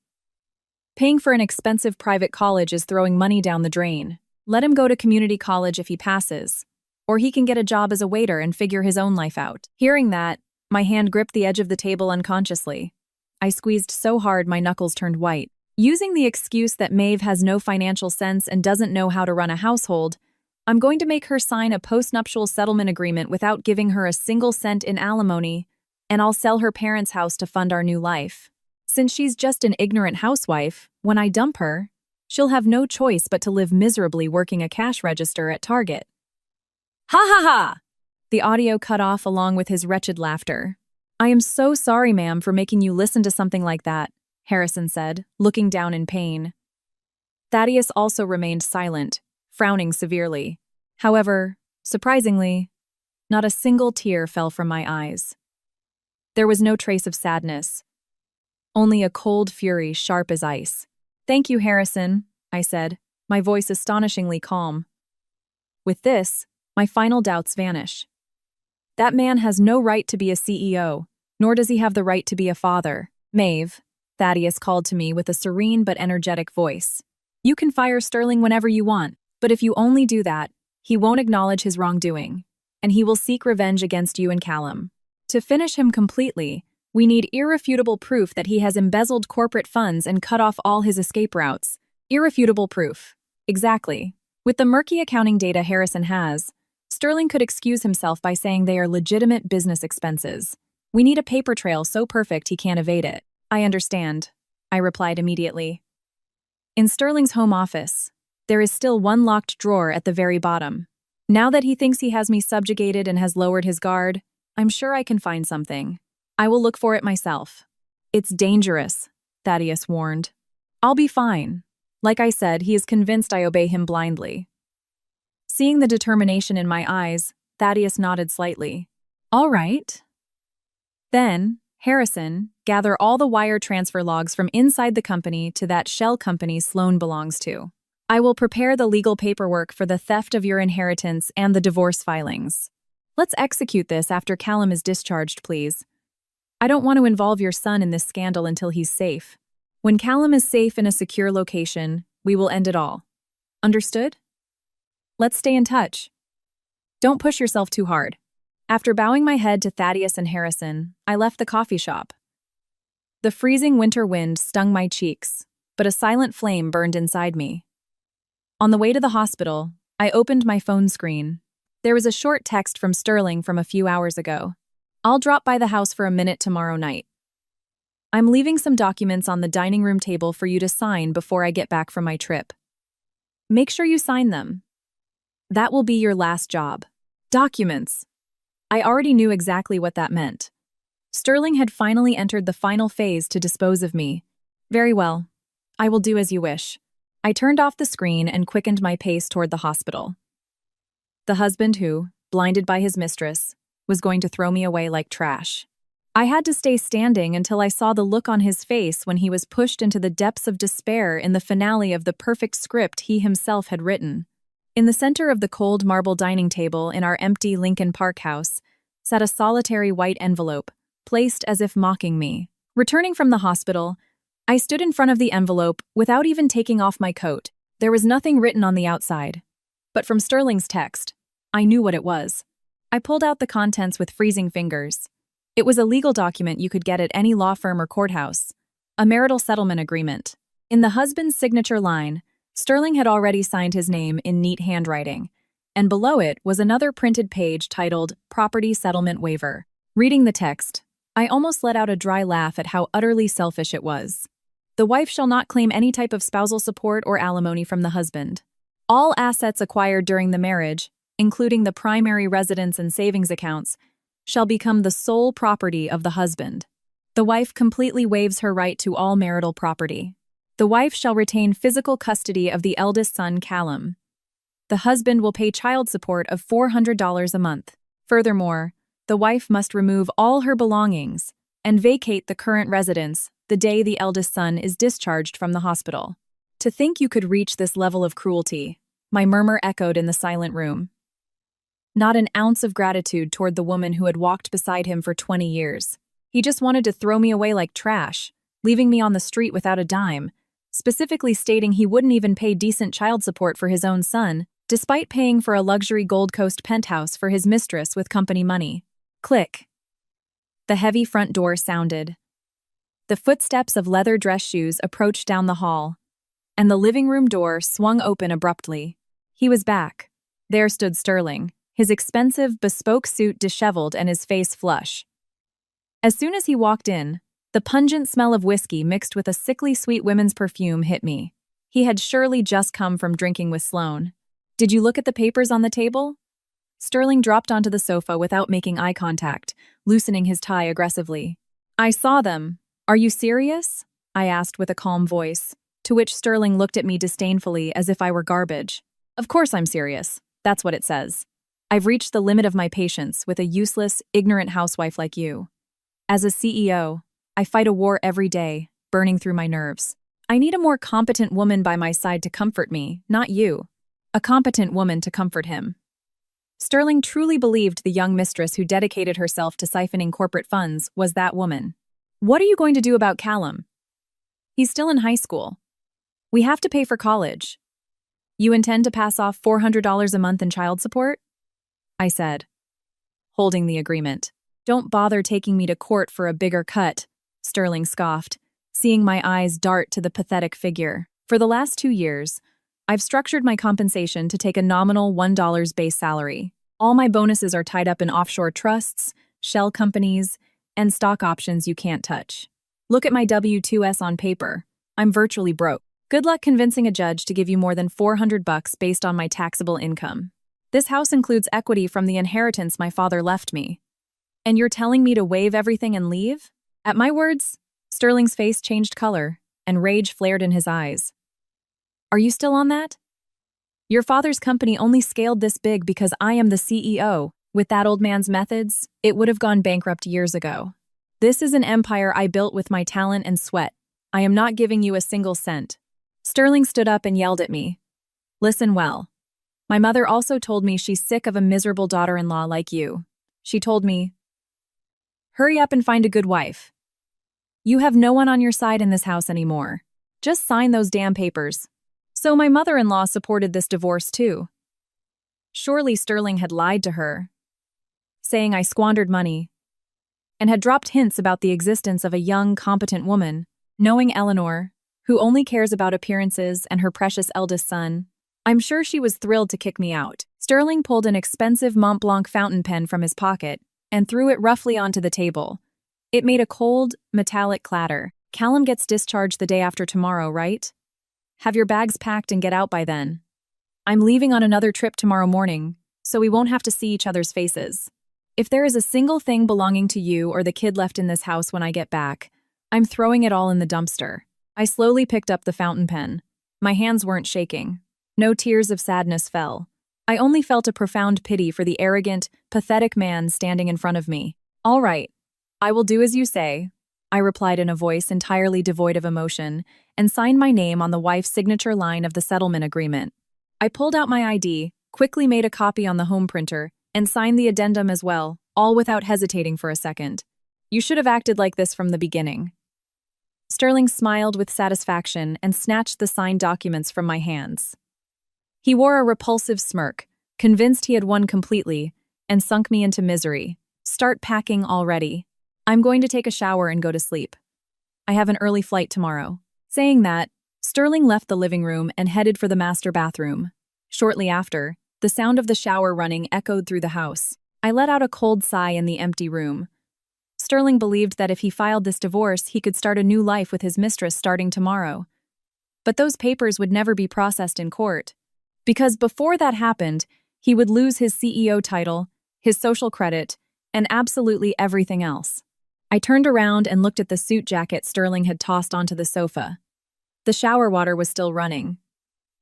Paying for an expensive private college is throwing money down the drain. Let him go to community college if he passes. Or he can get a job as a waiter and figure his own life out. Hearing that, my hand gripped the edge of the table unconsciously. I squeezed so hard my knuckles turned white. Using the excuse that Maeve has no financial sense and doesn't know how to run a household, I'm going to make her sign a postnuptial settlement agreement without giving her a single cent in alimony, and I'll sell her parents' house to fund our new life. Since she's just an ignorant housewife, when I dump her, she'll have no choice but to live miserably working a cash register at Target. Ha ha ha! The audio cut off along with his wretched laughter. I am so sorry, ma'am, for making you listen to something like that, Harrison said, looking down in pain. Thaddeus also remained silent, frowning severely. However, surprisingly, not a single tear fell from my eyes. There was no trace of sadness, only a cold fury sharp as ice. Thank you, Harrison, I said, my voice astonishingly calm. With this, my final doubts vanish. That man has no right to be a CEO, nor does he have the right to be a father. Maeve, Thaddeus called to me with a serene but energetic voice. You can fire Sterling whenever you want, but if you only do that, he won't acknowledge his wrongdoing, and he will seek revenge against you and Callum. To finish him completely, we need irrefutable proof that he has embezzled corporate funds and cut off all his escape routes. Irrefutable proof. Exactly. With the murky accounting data Harrison has, Sterling could excuse himself by saying they are legitimate business expenses. We need a paper trail so perfect he can't evade it. I understand, I replied immediately. In Sterling's home office, there is still one locked drawer at the very bottom. Now that he thinks he has me subjugated and has lowered his guard, I'm sure I can find something. I will look for it myself. It's dangerous, Thaddeus warned. I'll be fine. Like I said, he is convinced I obey him blindly. Seeing the determination in my eyes, Thaddeus nodded slightly. All right. Then, Harrison, gather all the wire transfer logs from inside the company to that shell company Sloan belongs to. I will prepare the legal paperwork for the theft of your inheritance and the divorce filings. Let's execute this after Callum is discharged, please. I don't want to involve your son in this scandal until he's safe. When Callum is safe in a secure location, we will end it all. Understood? Let's stay in touch. Don't push yourself too hard. After bowing my head to Thaddeus and Harrison, I left the coffee shop. The freezing winter wind stung my cheeks, but a silent flame burned inside me. On the way to the hospital, I opened my phone screen. There was a short text from Sterling from a few hours ago. I'll drop by the house for a minute tomorrow night. I'm leaving some documents on the dining room table for you to sign before I get back from my trip. Make sure you sign them. That will be your last job. Documents. I already knew exactly what that meant. Sterling had finally entered the final phase to dispose of me. Very well. I will do as you wish. I turned off the screen and quickened my pace toward the hospital. The husband who, blinded by his mistress, was going to throw me away like trash. I had to stay standing until I saw the look on his face when he was pushed into the depths of despair in the finale of the perfect script he himself had written. In the center of the cold marble dining table in our empty Lincoln Park house sat a solitary white envelope, placed as if mocking me. Returning from the hospital, I stood in front of the envelope without even taking off my coat. There was nothing written on the outside. But from Sterling's text, I knew what it was. I pulled out the contents with freezing fingers. It was a legal document you could get at any law firm or courthouse. A marital settlement agreement. In the husband's signature line, Sterling had already signed his name in neat handwriting, and below it was another printed page titled Property Settlement Waiver. Reading the text, I almost let out a dry laugh at how utterly selfish it was. The wife shall not claim any type of spousal support or alimony from the husband. All assets acquired during the marriage, including the primary residence and savings accounts, shall become the sole property of the husband. The wife completely waives her right to all marital property. The wife shall retain physical custody of the eldest son, Callum. The husband will pay child support of $400 a month. Furthermore, the wife must remove all her belongings and vacate the current residence the day the eldest son is discharged from the hospital. To think you could reach this level of cruelty, my murmur echoed in the silent room. Not an ounce of gratitude toward the woman who had walked beside him for 20 years. He just wanted to throw me away like trash, leaving me on the street without a dime, specifically stating he wouldn't even pay decent child support for his own son, despite paying for a luxury Gold Coast penthouse for his mistress with company money. Click. The heavy front door sounded. The footsteps of leather dress shoes approached down the hall, and the living room door swung open abruptly. He was back. There stood Sterling, his expensive, bespoke suit disheveled and his face flush. As soon as he walked in, the pungent smell of whiskey mixed with a sickly sweet women's perfume hit me. He had surely just come from drinking with Sloan. Did you look at the papers on the table? Sterling dropped onto the sofa without making eye contact, loosening his tie aggressively. I saw them. Are you serious? I asked with a calm voice, to which Sterling looked at me disdainfully as if I were garbage. Of course I'm serious. That's what it says. I've reached the limit of my patience with a useless, ignorant housewife like you. As a CEO, I fight a war every day, burning through my nerves. I need a more competent woman by my side to comfort me, not you. A competent woman to comfort him. Sterling truly believed the young mistress who dedicated herself to siphoning corporate funds was that woman. What are you going to do about Callum? He's still in high school. We have to pay for college. You intend to pass off $400 a month in child support? I said, holding the agreement. Don't bother taking me to court for a bigger cut, Sterling scoffed, seeing my eyes dart to the pathetic figure. For the last 2 years, I've structured my compensation to take a nominal $1 base salary. All my bonuses are tied up in offshore trusts, shell companies, and stock options you can't touch. Look at my W-2s on paper. I'm virtually broke. Good luck convincing a judge to give you more than $400 based on my taxable income. This house includes equity from the inheritance my father left me. And you're telling me to waive everything and leave? At my words, Sterling's face changed color, and rage flared in his eyes. Are you still on that? Your father's company only scaled this big because I am the CEO. With that old man's methods, it would have gone bankrupt years ago. This is an empire I built with my talent and sweat. I am not giving you a single cent. Sterling stood up and yelled at me. Listen well. My mother also told me she's sick of a miserable daughter-in-law like you. She told me, hurry up and find a good wife. You have no one on your side in this house anymore. Just sign those damn papers. So my mother-in-law supported this divorce too. Surely Sterling had lied to her, saying I squandered money, and had dropped hints about the existence of a young, competent woman. Knowing Eleanor, who only cares about appearances and her precious eldest son, I'm sure she was thrilled to kick me out. Sterling pulled an expensive Montblanc fountain pen from his pocket and threw it roughly onto the table. It made a cold, metallic clatter. Callum gets discharged the day after tomorrow, right? Have your bags packed and get out by then. I'm leaving on another trip tomorrow morning, so we won't have to see each other's faces. If there is a single thing belonging to you or the kid left in this house when I get back, I'm throwing it all in the dumpster. I slowly picked up the fountain pen. My hands weren't shaking. No tears of sadness fell. I only felt a profound pity for the arrogant, pathetic man standing in front of me. All right, I will do as you say, I replied in a voice entirely devoid of emotion, and signed my name on the wife's signature line of the settlement agreement. I pulled out my ID, quickly made a copy on the home printer, and signed the addendum as well, all without hesitating for a second. You should have acted like this from the beginning. Sterling smiled with satisfaction and snatched the signed documents from my hands. He wore a repulsive smirk, convinced he had won completely, and sunk me into misery. Start packing already. I'm going to take a shower and go to sleep. I have an early flight tomorrow. Saying that, Sterling left the living room and headed for the master bathroom. Shortly after, the sound of the shower running echoed through the house. I let out a cold sigh in the empty room. Sterling believed that if he filed this divorce, he could start a new life with his mistress starting tomorrow. But those papers would never be processed in court. Because before that happened, he would lose his CEO title, his social credit, and absolutely everything else. I turned around and looked at the suit jacket Sterling had tossed onto the sofa. The shower water was still running.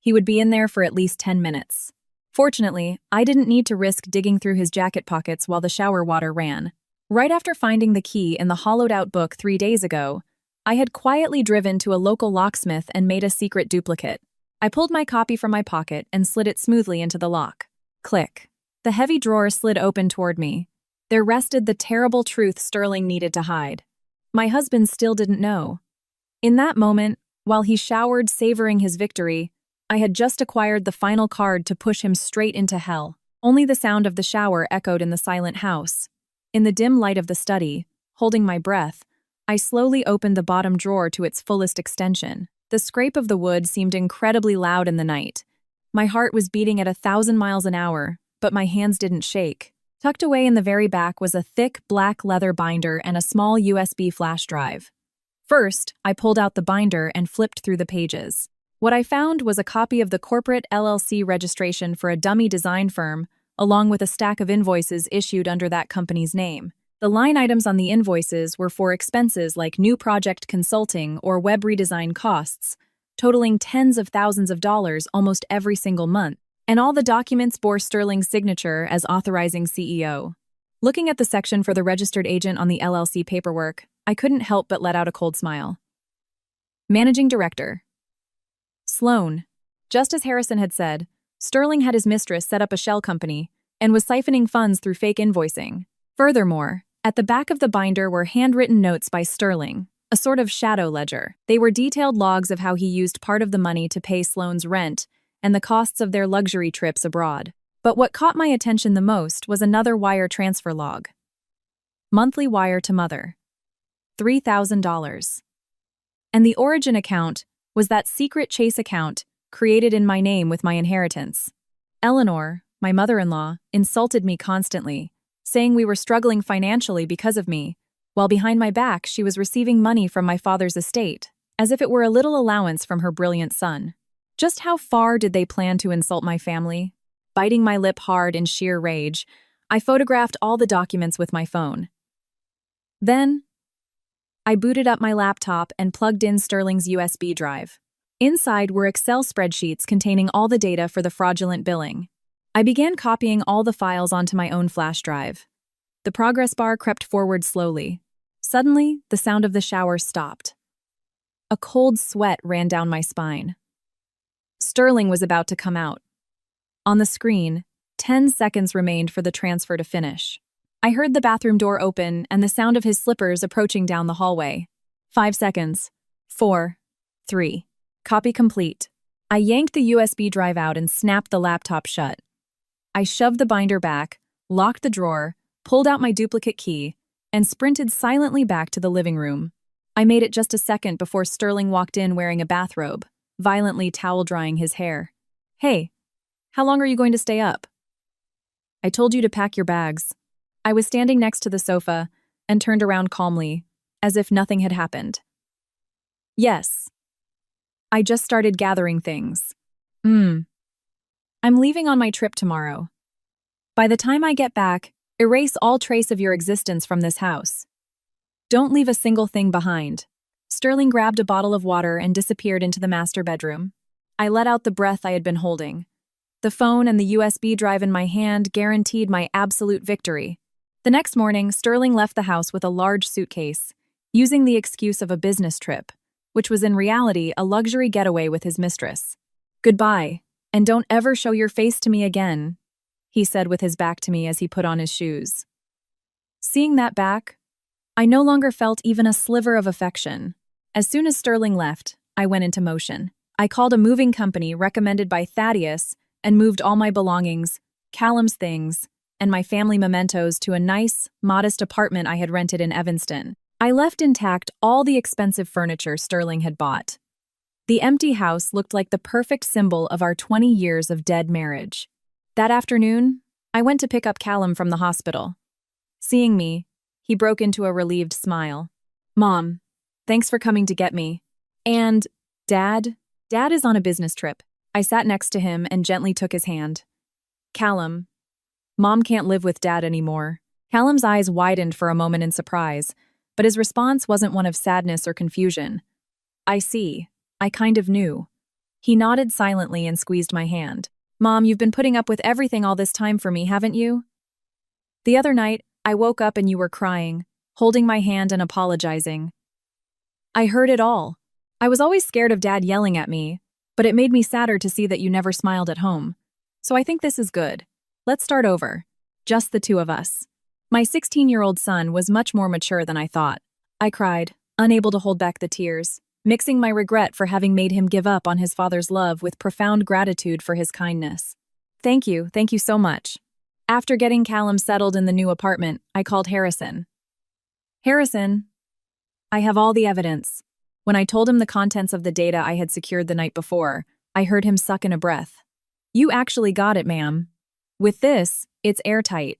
He would be in there for at least 10 minutes. Fortunately, I didn't need to risk digging through his jacket pockets while the shower water ran. Right after finding the key in the hollowed-out book 3 days ago, I had quietly driven to a local locksmith and made a secret duplicate. I pulled my copy from my pocket and slid it smoothly into the lock. Click. The heavy drawer slid open toward me. There rested the terrible truth Sterling needed to hide. My husband still didn't know. In that moment, while he showered savoring his victory, I had just acquired the final card to push him straight into hell. Only the sound of the shower echoed in the silent house. In the dim light of the study, holding my breath, I slowly opened the bottom drawer to its fullest extension. The scrape of the wood seemed incredibly loud in the night. My heart was beating at 1,000 miles an hour, but my hands didn't shake. Tucked away in the very back was a thick black leather binder and a small USB flash drive. First, I pulled out the binder and flipped through the pages. What I found was a copy of the corporate LLC registration for a dummy design firm, along with a stack of invoices issued under that company's name. The line items on the invoices were for expenses like new project consulting or web redesign costs, totaling tens of thousands of dollars almost every single month. And all the documents bore Sterling's signature as authorizing CEO. Looking at the section for the registered agent on the LLC paperwork, I couldn't help but let out a cold smile. Managing Director. Sloan. Just as Harrison had said, Sterling had his mistress set up a shell company and was siphoning funds through fake invoicing. Furthermore, at the back of the binder were handwritten notes by Sterling, a sort of shadow ledger. They were detailed logs of how he used part of the money to pay Sloan's rent and the costs of their luxury trips abroad. But what caught my attention the most was another wire transfer log. Monthly wire to mother. $3,000. And the origin account was that secret Chase account created in my name with my inheritance. Eleanor, my mother-in-law, insulted me constantly, saying we were struggling financially because of me, while behind my back she was receiving money from my father's estate, as if it were a little allowance from her brilliant son. Just how far did they plan to insult my family? Biting my lip hard in sheer rage, I photographed all the documents with my phone. Then, I booted up my laptop and plugged in Sterling's USB drive. Inside were Excel spreadsheets containing all the data for the fraudulent billing. I began copying all the files onto my own flash drive. The progress bar crept forward slowly. Suddenly, the sound of the shower stopped. A cold sweat ran down my spine. Sterling was about to come out. On the screen, 10 seconds remained for the transfer to finish. I heard the bathroom door open and the sound of his slippers approaching down the hallway. 5 seconds. 4. 3. Copy complete. I yanked the USB drive out and snapped the laptop shut. I shoved the binder back, locked the drawer, pulled out my duplicate key, and sprinted silently back to the living room. I made it just a second before Sterling walked in wearing a bathrobe, violently towel-drying his hair. "Hey, how long are you going to stay up?" "I told you to pack your bags." I was standing next to the sofa and turned around calmly, as if nothing had happened. "Yes. I just started gathering things. I'm leaving on my trip tomorrow. By the time I get back, erase all trace of your existence from this house. Don't leave a single thing behind." Sterling grabbed a bottle of water and disappeared into the master bedroom. I let out the breath I had been holding. The phone and the USB drive in my hand guaranteed my absolute victory. The next morning, Sterling left the house with a large suitcase, using the excuse of a business trip, which was in reality a luxury getaway with his mistress. "Goodbye, and don't ever show your face to me again," he said with his back to me as he put on his shoes. Seeing that back, I no longer felt even a sliver of affection. As soon as Sterling left, I went into motion. I called a moving company recommended by Thaddeus and moved all my belongings, Callum's things, and my family mementos to a nice, modest apartment I had rented in Evanston. I left intact all the expensive furniture Sterling had bought. The empty house looked like the perfect symbol of our 20 years of dead marriage. That afternoon, I went to pick up Callum from the hospital. Seeing me, he broke into a relieved smile. "Mom, thanks for coming to get me. And, Dad is on a business trip." I sat next to him and gently took his hand. "Callum, Mom can't live with Dad anymore." Callum's eyes widened for a moment in surprise, but his response wasn't one of sadness or confusion. "I see. I kind of knew." He nodded silently and squeezed my hand. "Mom, you've been putting up with everything all this time for me, haven't you? The other night, I woke up and you were crying, holding my hand and apologizing. I heard it all. I was always scared of Dad yelling at me, but it made me sadder to see that you never smiled at home. So I think this is good. Let's start over. Just the two of us." My 16-year-old son was much more mature than I thought. I cried, unable to hold back the tears, mixing my regret for having made him give up on his father's love with profound gratitude for his kindness. Thank you so much." After getting Callum settled in the new apartment, I called Harrison. "Harrison, I have all the evidence." When I told him the contents of the data I had secured the night before, I heard him suck in a breath. "You actually got it, ma'am. With this, it's airtight.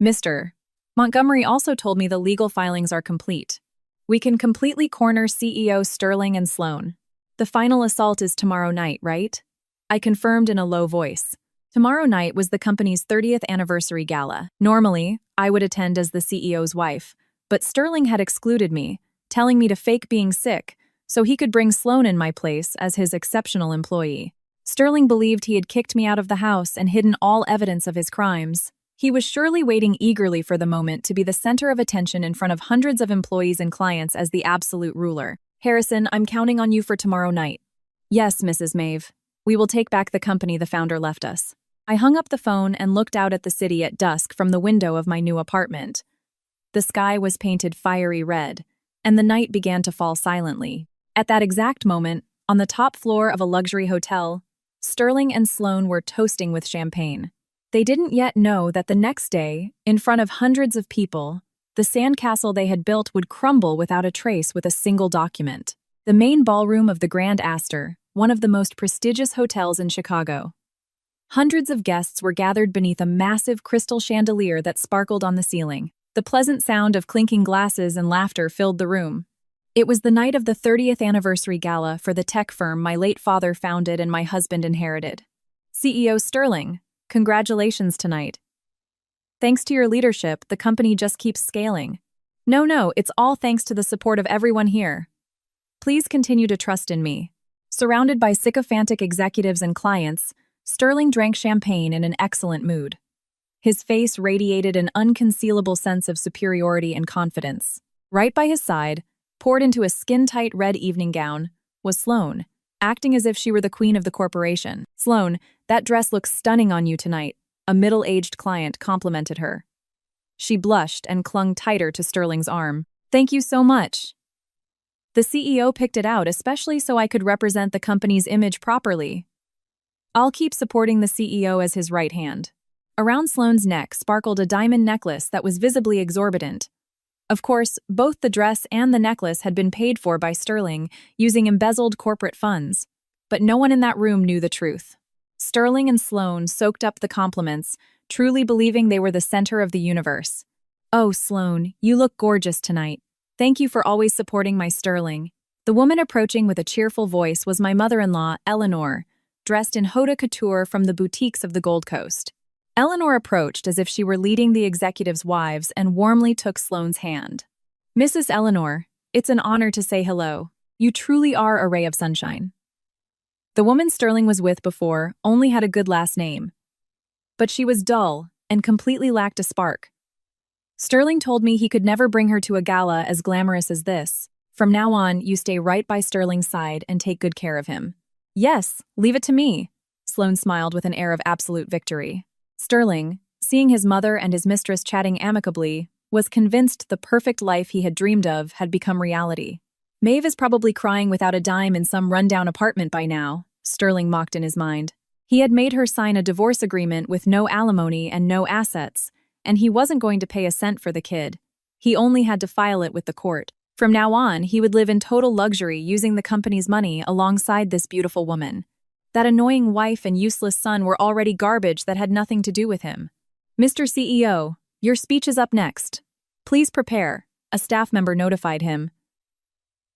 Mr. Montgomery also told me the legal filings are complete. We can completely corner CEO Sterling and Sloan. The final assault is tomorrow night, right?" I confirmed in a low voice. Tomorrow night was the company's 30th anniversary gala. Normally, I would attend as the CEO's wife, but Sterling had excluded me, telling me to fake being sick so he could bring Sloan in my place as his exceptional employee. Sterling believed he had kicked me out of the house and hidden all evidence of his crimes. He was surely waiting eagerly for the moment to be the center of attention in front of hundreds of employees and clients as the absolute ruler. "Harrison, I'm counting on you for tomorrow night." "Yes, Mrs. Maeve. We will take back the company the founder left us." I hung up the phone and looked out at the city at dusk from the window of my new apartment. The sky was painted fiery red, and the night began to fall silently. At that exact moment, on the top floor of a luxury hotel, Sterling and Sloan were toasting with champagne. They didn't yet know that the next day, in front of hundreds of people, the sandcastle they had built would crumble without a trace with a single document. The main ballroom of the Grand Astor, one of the most prestigious hotels in Chicago. Hundreds of guests were gathered beneath a massive crystal chandelier that sparkled on the ceiling. The pleasant sound of clinking glasses and laughter filled the room. It was the night of the 30th anniversary gala for the tech firm my late father founded and my husband inherited. "CEO Sterling, congratulations tonight. Thanks to your leadership, the company just keeps scaling. No, it's all thanks to the support of everyone here. Please continue to trust in me. Surrounded by sycophantic executives and clients, Sterling drank champagne in an excellent mood. His face radiated an unconcealable sense of superiority and confidence. Right by his side, poured into a skin-tight red evening gown, was Sloane, acting as if she were the queen of the corporation. "Sloane, that dress looks stunning on you tonight," a middle-aged client complimented her. She blushed and clung tighter to Sterling's arm. "Thank you so much." The CEO picked it out especially so I could represent the company's image properly. I'll keep supporting the CEO as his right hand. Around Sloane's neck sparkled a diamond necklace that was visibly exorbitant. Of course, both the dress and the necklace had been paid for by Sterling using embezzled corporate funds. But no one in that room knew the truth. Sterling and Sloane soaked up the compliments, truly believing they were the center of the universe. "Oh, Sloane, you look gorgeous tonight. Thank you for always supporting my Sterling." The woman approaching with a cheerful voice was my mother-in-law, Eleanor, dressed in haute couture from the boutiques of the Gold Coast. Eleanor approached as if she were leading the executives' wives and warmly took Sloane's hand. "Mrs. Eleanor, it's an honor to say hello. You truly are a ray of sunshine." The woman Sterling was with before only had a good last name. But she was dull and completely lacked a spark. Sterling told me he could never bring her to a gala as glamorous as this. "From now on, you stay right by Sterling's side and take good care of him." "Yes, leave it to me," Sloane smiled with an air of absolute victory. Sterling, seeing his mother and his mistress chatting amicably, was convinced the perfect life he had dreamed of had become reality. "Maeve is probably crying without a dime in some rundown apartment by now," Sterling mocked in his mind. He had made her sign a divorce agreement with no alimony and no assets, and he wasn't going to pay a cent for the kid. He only had to file it with the court. From now on, he would live in total luxury using the company's money alongside this beautiful woman. That annoying wife and useless son were already garbage that had nothing to do with him. "Mr. CEO, your speech is up next. Please prepare," a staff member notified him.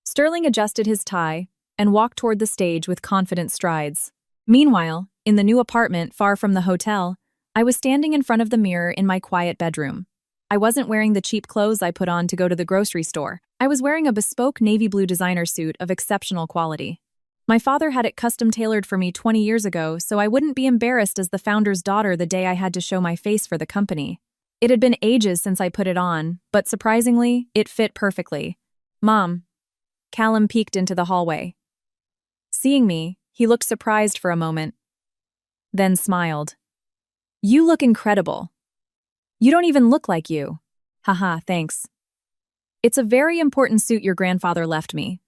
Sterling adjusted his tie and walked toward the stage with confident strides. Meanwhile, in the new apartment far from the hotel, I was standing in front of the mirror in my quiet bedroom. I wasn't wearing the cheap clothes I put on to go to the grocery store. I was wearing a bespoke navy blue designer suit of exceptional quality. My father had it custom tailored for me 20 years ago, so I wouldn't be embarrassed as the founder's daughter the day I had to show my face for the company. It had been ages since I put it on, but surprisingly, it fit perfectly. "Mom." Callum peeked into the hallway. Seeing me, he looked surprised for a moment, then smiled. "You look incredible. You don't even look like you." "Haha, thanks. It's a very important suit your grandfather left me."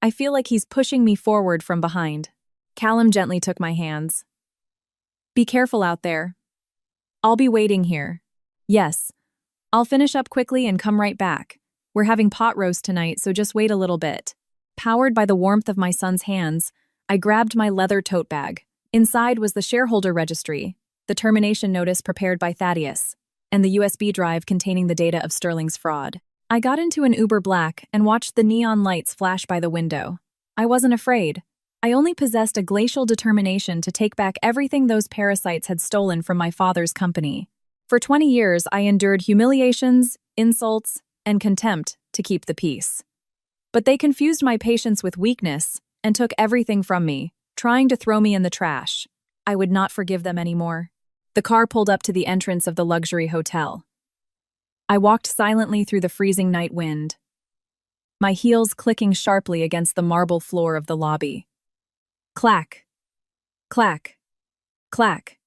I feel like he's pushing me forward from behind. Callum gently took my hands. "Be careful out there. I'll be waiting here." "Yes. I'll finish up quickly and come right back. We're having pot roast tonight, so just wait a little bit." Powered by the warmth of my son's hands, I grabbed my leather tote bag. Inside was the shareholder registry, the termination notice prepared by Thaddeus, and the USB drive containing the data of Sterling's fraud. I got into an Uber Black and watched the neon lights flash by the window. I wasn't afraid. I only possessed a glacial determination to take back everything those parasites had stolen from my father's company. For 20 years, I endured humiliations, insults, and contempt to keep the peace. But they confused my patience with weakness and took everything from me, trying to throw me in the trash. I would not forgive them anymore. The car pulled up to the entrance of the luxury hotel. I walked silently through the freezing night wind, my heels clicking sharply against the marble floor of the lobby. Clack, clack, clack.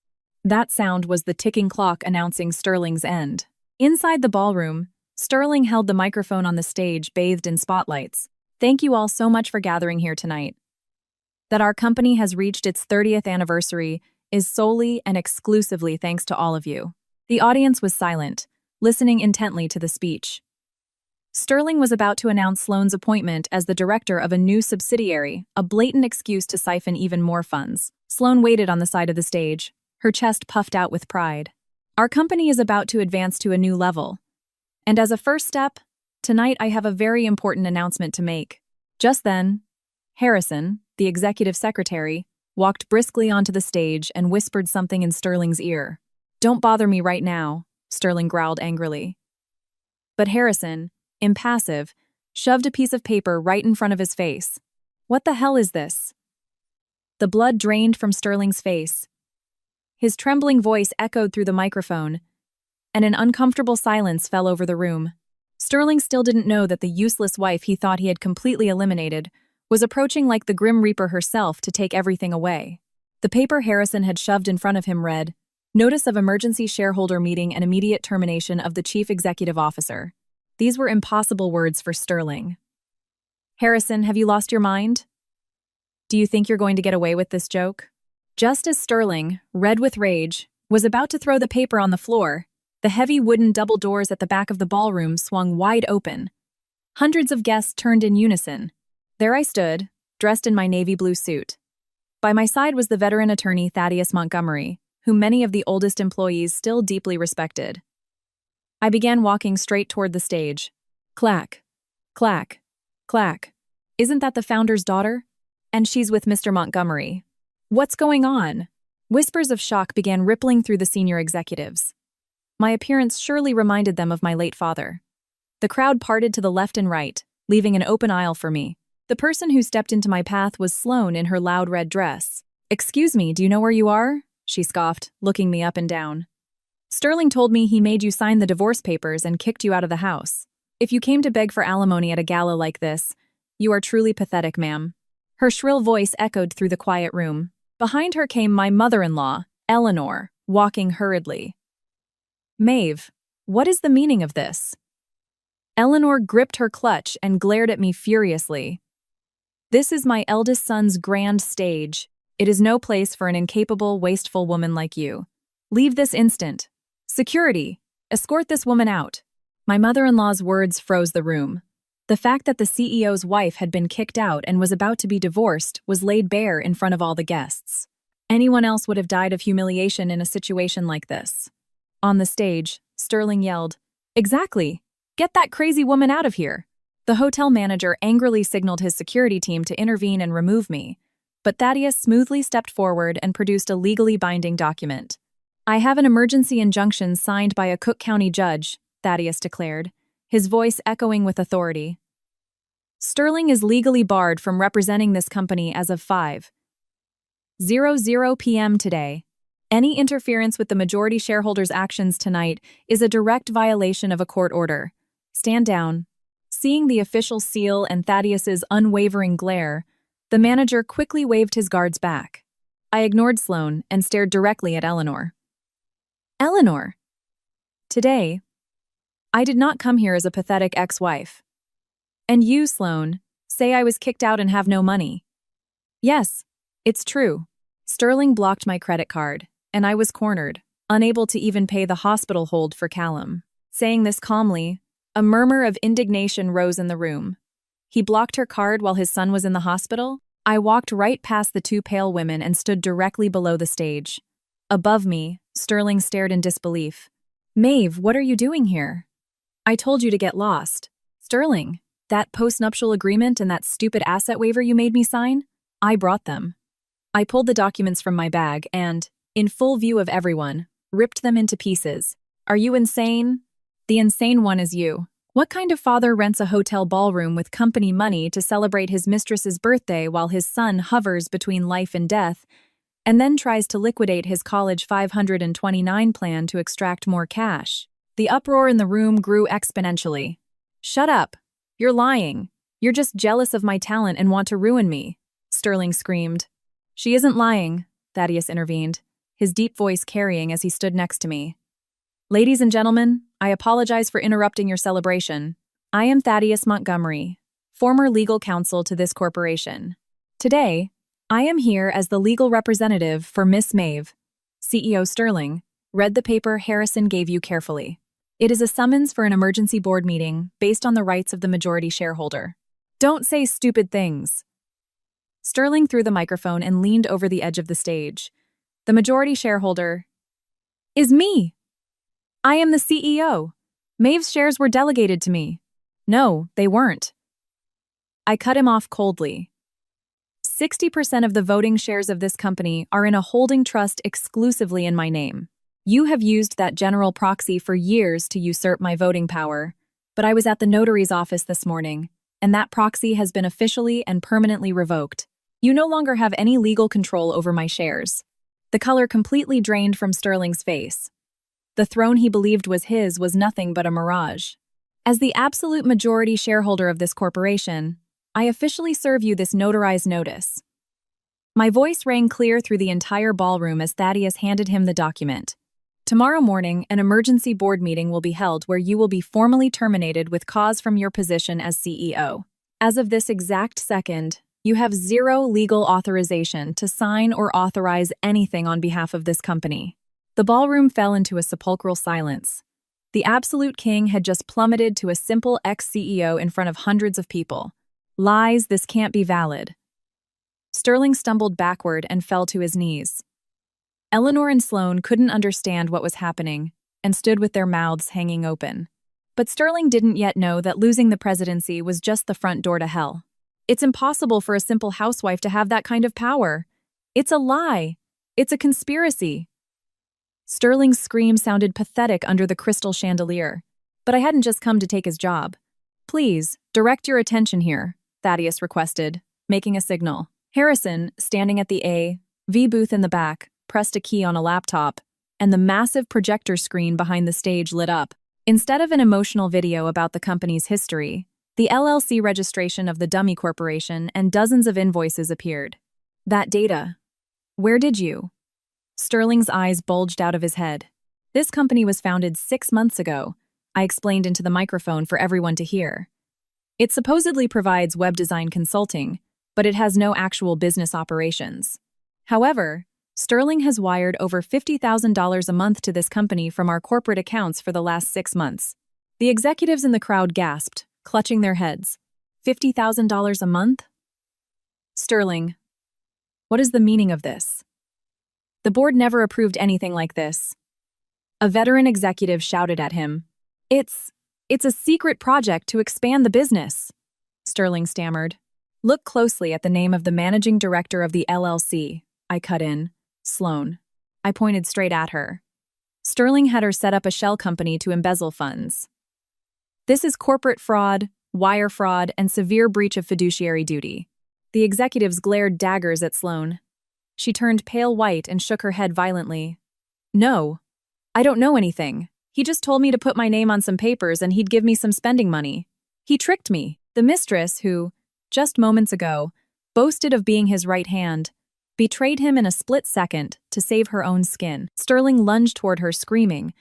That sound was the ticking clock announcing Sterling's end. Inside the ballroom, Sterling held the microphone on the stage bathed in spotlights. "Thank you all so much for gathering here tonight. That our company has reached its 30th anniversary is solely and exclusively thanks to all of you." The audience was silent, listening intently to the speech. Sterling was about to announce Sloane's appointment as the director of a new subsidiary, a blatant excuse to siphon even more funds. Sloane waited on the side of the stage, her chest puffed out with pride. "Our company is about to advance to a new level. And as a first step, tonight I have a very important announcement to make." Just then, Harrison, the executive secretary, walked briskly onto the stage and whispered something in Sterling's ear. "Don't bother me right now," Sterling growled angrily. But Harrison, impassive, shoved a piece of paper right in front of his face. What the hell is this? The blood drained from Sterling's face. His trembling voice echoed through the microphone, and an uncomfortable silence fell over the room. Sterling still didn't know that the useless wife he thought he had completely eliminated was approaching like the Grim Reaper herself to take everything away. The paper Harrison had shoved in front of him read, "Notice of emergency shareholder meeting and immediate termination of the chief executive officer." These were impossible words for Sterling. "Harrison, have you lost your mind? Do you think you're going to get away with this joke?" Just as Sterling, red with rage, was about to throw the paper on the floor, the heavy wooden double doors at the back of the ballroom swung wide open. Hundreds of guests turned in unison. There I stood, dressed in my navy blue suit. By my side was the veteran attorney Thaddeus Montgomery, whom many of the oldest employees still deeply respected. I began walking straight toward the stage. Clack, clack, clack. Isn't that the founder's daughter? And she's with Mr. Montgomery. What's going on? Whispers of shock began rippling through the senior executives. My appearance surely reminded them of my late father. The crowd parted to the left and right, leaving an open aisle for me. The person who stepped into my path was Sloane in her loud red dress. "Excuse me, do you know where you are?" she scoffed, looking me up and down. "Sterling told me he made you sign the divorce papers and kicked you out of the house. If you came to beg for alimony at a gala like this, you are truly pathetic, ma'am." Her shrill voice echoed through the quiet room. Behind her came my mother-in-law, Eleanor, walking hurriedly. "Maeve, what is the meaning of this?" Eleanor gripped her clutch and glared at me furiously. "This is my eldest son's grand stage. It is no place for an incapable, wasteful woman like you. Leave this instant. Security, escort this woman out." My mother-in-law's words froze the room. The fact that the CEO's wife had been kicked out and was about to be divorced was laid bare in front of all the guests. Anyone else would have died of humiliation in a situation like this. On the stage, Sterling yelled, "Exactly! Get that crazy woman out of here!" The hotel manager angrily signaled his security team to intervene and remove me, but Thaddeus smoothly stepped forward and produced a legally binding document. "I have an emergency injunction signed by a Cook County judge," Thaddeus declared, his voice echoing with authority. "Sterling is legally barred from representing this company as of 5:00 p.m. today. Any interference with the majority shareholders' actions tonight is a direct violation of a court order. Stand down." Seeing the official seal and Thaddeus's unwavering glare, the manager quickly waved his guards back. I ignored Sloane and stared directly at Eleanor. "Eleanor! Today, I did not come here as a pathetic ex-wife. And you, Sloane, say I was kicked out and have no money." "Yes, it's true." Sterling blocked my credit card, and I was cornered, unable to even pay the hospital hold for Callum. Saying this calmly, a murmur of indignation rose in the room. He blocked her card while his son was in the hospital? I walked right past the two pale women and stood directly below the stage. Above me, Sterling stared in disbelief. "Maeve, what are you doing here?" "I told you to get lost." "Sterling, that postnuptial agreement and that stupid asset waiver you made me sign? I brought them." I pulled the documents from my bag and, in full view of everyone, ripped them into pieces. "Are you insane?" "The insane one is you. What kind of father rents a hotel ballroom with company money to celebrate his mistress's birthday while his son hovers between life and death, and then tries to liquidate his college 529 plan to extract more cash?" The uproar in the room grew exponentially. "Shut up! You're lying. You're just jealous of my talent and want to ruin me," Sterling screamed. "She isn't lying," Thaddeus intervened, his deep voice carrying as he stood next to me. "Ladies and gentlemen, I apologize for interrupting your celebration. I am Thaddeus Montgomery, former legal counsel to this corporation. Today, I am here as the legal representative for Miss Maeve." CEO Sterling read the paper Harrison gave you carefully. "It is a summons for an emergency board meeting based on the rights of the majority shareholder." "Don't say stupid things." Sterling threw the microphone and leaned over the edge of the stage. "The majority shareholder is me. I am the CEO. Maeve's shares were delegated to me." "No, they weren't." I cut him off coldly. 60% of the voting shares of this company are in a holding trust exclusively in my name. You have used that general proxy for years to usurp my voting power. But I was at the notary's office this morning, and that proxy has been officially and permanently revoked. You no longer have any legal control over my shares. The color completely drained from Sterling's face. The throne he believed was his was nothing but a mirage. As the absolute majority shareholder of this corporation, I officially serve you this notarized notice. My voice rang clear through the entire ballroom as Thaddeus handed him the document. Tomorrow morning, an emergency board meeting will be held where you will be formally terminated with cause from your position as CEO. As of this exact second, you have zero legal authorization to sign or authorize anything on behalf of this company. The ballroom fell into a sepulchral silence. The absolute king had just plummeted to a simple ex-CEO in front of hundreds of people. Lies, this can't be valid. Sterling stumbled backward and fell to his knees. Eleanor and Sloane couldn't understand what was happening and stood with their mouths hanging open. But Sterling didn't yet know that losing the presidency was just the front door to hell. It's impossible for a simple housewife to have that kind of power. It's a lie. It's a conspiracy. Sterling's scream sounded pathetic under the crystal chandelier. But I hadn't just come to take his job. Please, direct your attention here, Thaddeus requested, making a signal. Harrison, standing at the A.V. booth in the back, pressed a key on a laptop, and the massive projector screen behind the stage lit up. Instead of an emotional video about the company's history, the LLC registration of the dummy corporation and dozens of invoices appeared. That data. Where did you? Sterling's eyes bulged out of his head. This company was founded 6 months ago, I explained into the microphone for everyone to hear. It supposedly provides web design consulting, but it has no actual business operations. However, Sterling has wired over $50,000 a month to this company from our corporate accounts for the last 6 months. The executives in the crowd gasped, clutching their heads. $50,000 a month? Sterling, what is the meaning of this? The board never approved anything like this. A veteran executive shouted at him. It's a secret project to expand the business, Sterling stammered. Look closely at the name of the managing director of the LLC, I cut in. Sloane. I pointed straight at her. Sterling had her set up a shell company to embezzle funds. This is corporate fraud, wire fraud, and severe breach of fiduciary duty. The executives glared daggers at Sloane. She turned pale white and shook her head violently. No, I don't know anything. He just told me to put my name on some papers and he'd give me some spending money. He tricked me. The mistress, who, just moments ago, boasted of being his right hand, betrayed him in a split second to save her own skin. Sterling lunged toward her, screaming,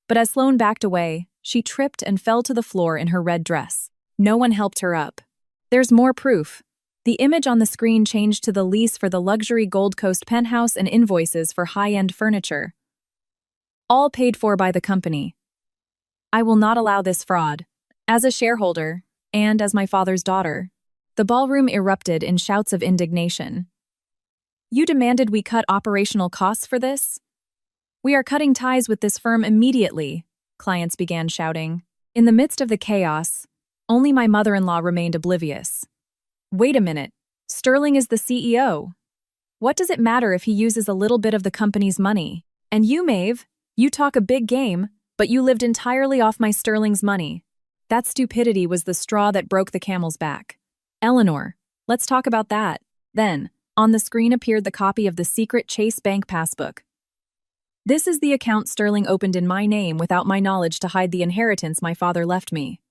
but as Sloane backed away, she tripped and fell to the floor in her red dress. No one helped her up. There's more proof. The image on the screen changed to the lease for the luxury Gold Coast penthouse and invoices for high-end furniture. All paid for by the company. I will not allow this fraud. As a shareholder, and as my father's daughter, the ballroom erupted in shouts of indignation. You demanded we cut operational costs for this? We are cutting ties with this firm immediately, clients began shouting. In the midst of the chaos, only my mother-in-law remained oblivious. Wait a minute, Sterling is the CEO. What does it matter if he uses a little bit of the company's money? And you, Maeve, you talk a big game, but you lived entirely off my Sterling's money. That stupidity was the straw that broke the camel's back. Eleanor, let's talk about that. Then, on the screen appeared the copy of the secret Chase Bank passbook. This is the account Sterling opened in my name without my knowledge to hide the inheritance my father left me.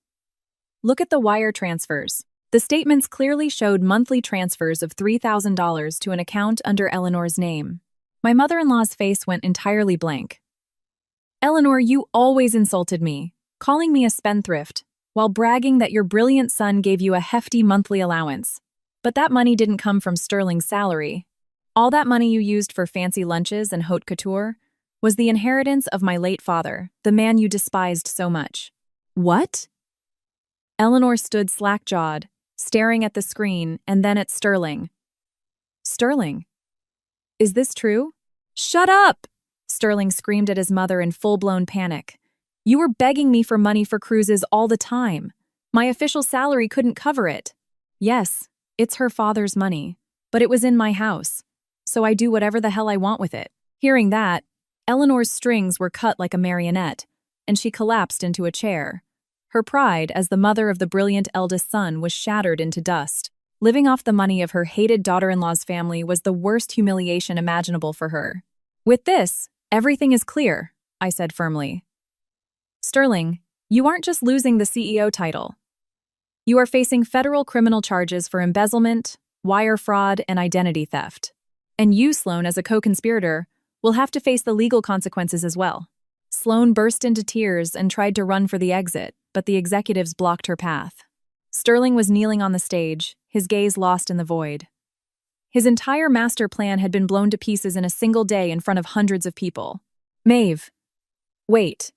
Look at the wire transfers. The statements clearly showed monthly transfers of $3,000 to an account under Eleanor's name. My mother-in-law's face went entirely blank. Eleanor, you always insulted me, calling me a spendthrift, while bragging that your brilliant son gave you a hefty monthly allowance. But that money didn't come from Sterling's salary. All that money you used for fancy lunches and haute couture was the inheritance of my late father, the man you despised so much. What? Eleanor stood slack-jawed, staring at the screen and then at Sterling. Sterling, is this true? Shut up! Sterling screamed at his mother in full-blown panic. You were begging me for money for cruises all the time. My official salary couldn't cover it. Yes, it's her father's money, but it was in my house, so I do whatever the hell I want with it. Hearing that, Eleanor's strings were cut like a marionette, and she collapsed into a chair. Her pride as the mother of the brilliant eldest son was shattered into dust. Living off the money of her hated daughter-in-law's family was the worst humiliation imaginable for her. With this, everything is clear, I said firmly. Sterling, you aren't just losing the CEO title. You are facing federal criminal charges for embezzlement, wire fraud, and identity theft. And you, Sloan, as a co-conspirator, will have to face the legal consequences as well. Sloan burst into tears and tried to run for the exit, but the executives blocked her path. Sterling was kneeling on the stage, his gaze lost in the void. His entire master plan had been blown to pieces in a single day in front of hundreds of people. Maeve. Wait.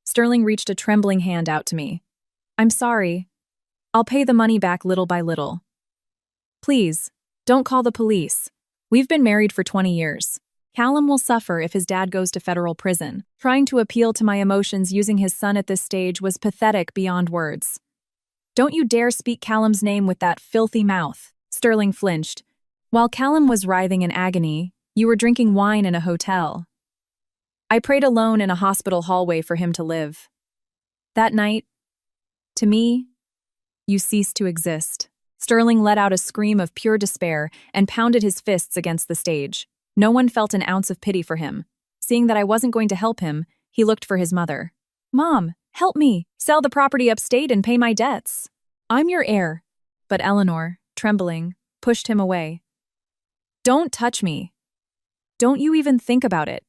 Sterling reached a trembling hand out to me. I'm sorry. I'll pay the money back little by little. Please, don't call the police. We've been married for 20 years. Callum will suffer if his dad goes to federal prison. Trying to appeal to my emotions using his son at this stage was pathetic beyond words. Don't you dare speak Callum's name with that filthy mouth. Sterling flinched. While Callum was writhing in agony, you were drinking wine in a hotel. I prayed alone in a hospital hallway for him to live. That night, to me, you ceased to exist. Sterling let out a scream of pure despair and pounded his fists against the stage. No one felt an ounce of pity for him. Seeing that I wasn't going to help him, he looked for his mother. Mom, help me! Sell the property upstate and pay my debts. I'm your heir. But Eleanor, trembling, pushed him away. Don't touch me. Don't you even think about it.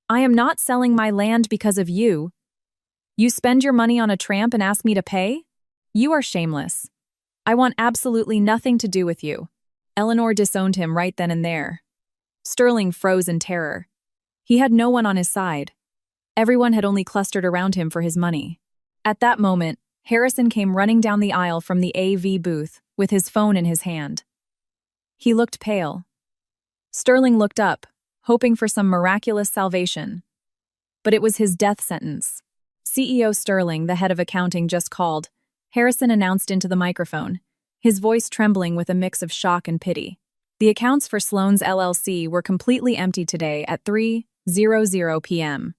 I am not selling my land because of you. You spend your money on a tramp and ask me to pay? You are shameless. I want absolutely nothing to do with you. Eleanor disowned him right then and there. Sterling froze in terror. He had no one on his side. Everyone had only clustered around him for his money. At that moment, Harrison came running down the aisle from the AV booth with his phone in his hand. He looked pale. Sterling looked up, hoping for some miraculous salvation. But it was his death sentence. CEO Sterling, the head of accounting, just called. Harrison announced into the microphone, his voice trembling with a mix of shock and pity. The accounts for Sloan's LLC were completely empty today at 3:00 p.m.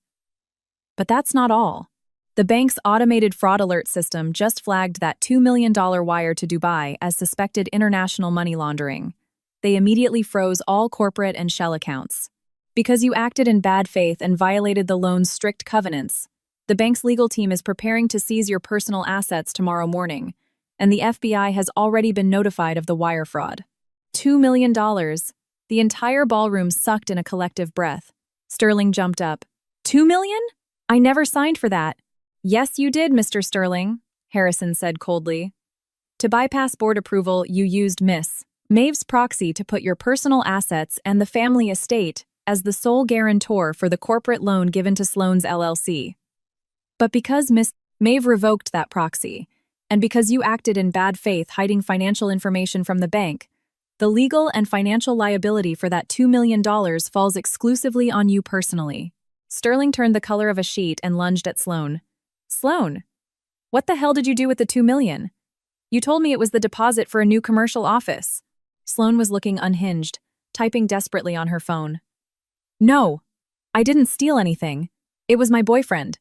But that's not all. The bank's automated fraud alert system just flagged that $2 million wire to Dubai as suspected international money laundering. They immediately froze all corporate and shell accounts. Because you acted in bad faith and violated the loan's strict covenants, the bank's legal team is preparing to seize your personal assets tomorrow morning, and the FBI has already been notified of the wire fraud. $2 million. The entire ballroom sucked in a collective breath. Sterling jumped up. $2 million? I never signed for that. Yes, you did, Mr. Sterling, Harrison said coldly. To bypass board approval, you used Miss Maeve's proxy to put your personal assets and the family estate as the sole guarantor for the corporate loan given to Sloan's LLC. But because Miss Maeve revoked that proxy, and because you acted in bad faith hiding financial information from the bank, the legal and financial liability for that $2 million falls exclusively on you personally. Sterling turned the color of a sheet and lunged at Sloan. Sloan, what the hell did you do with the $2 million? You told me it was the deposit for a new commercial office. Sloan was looking unhinged, typing desperately on her phone. No, I didn't steal anything. It was my boyfriend.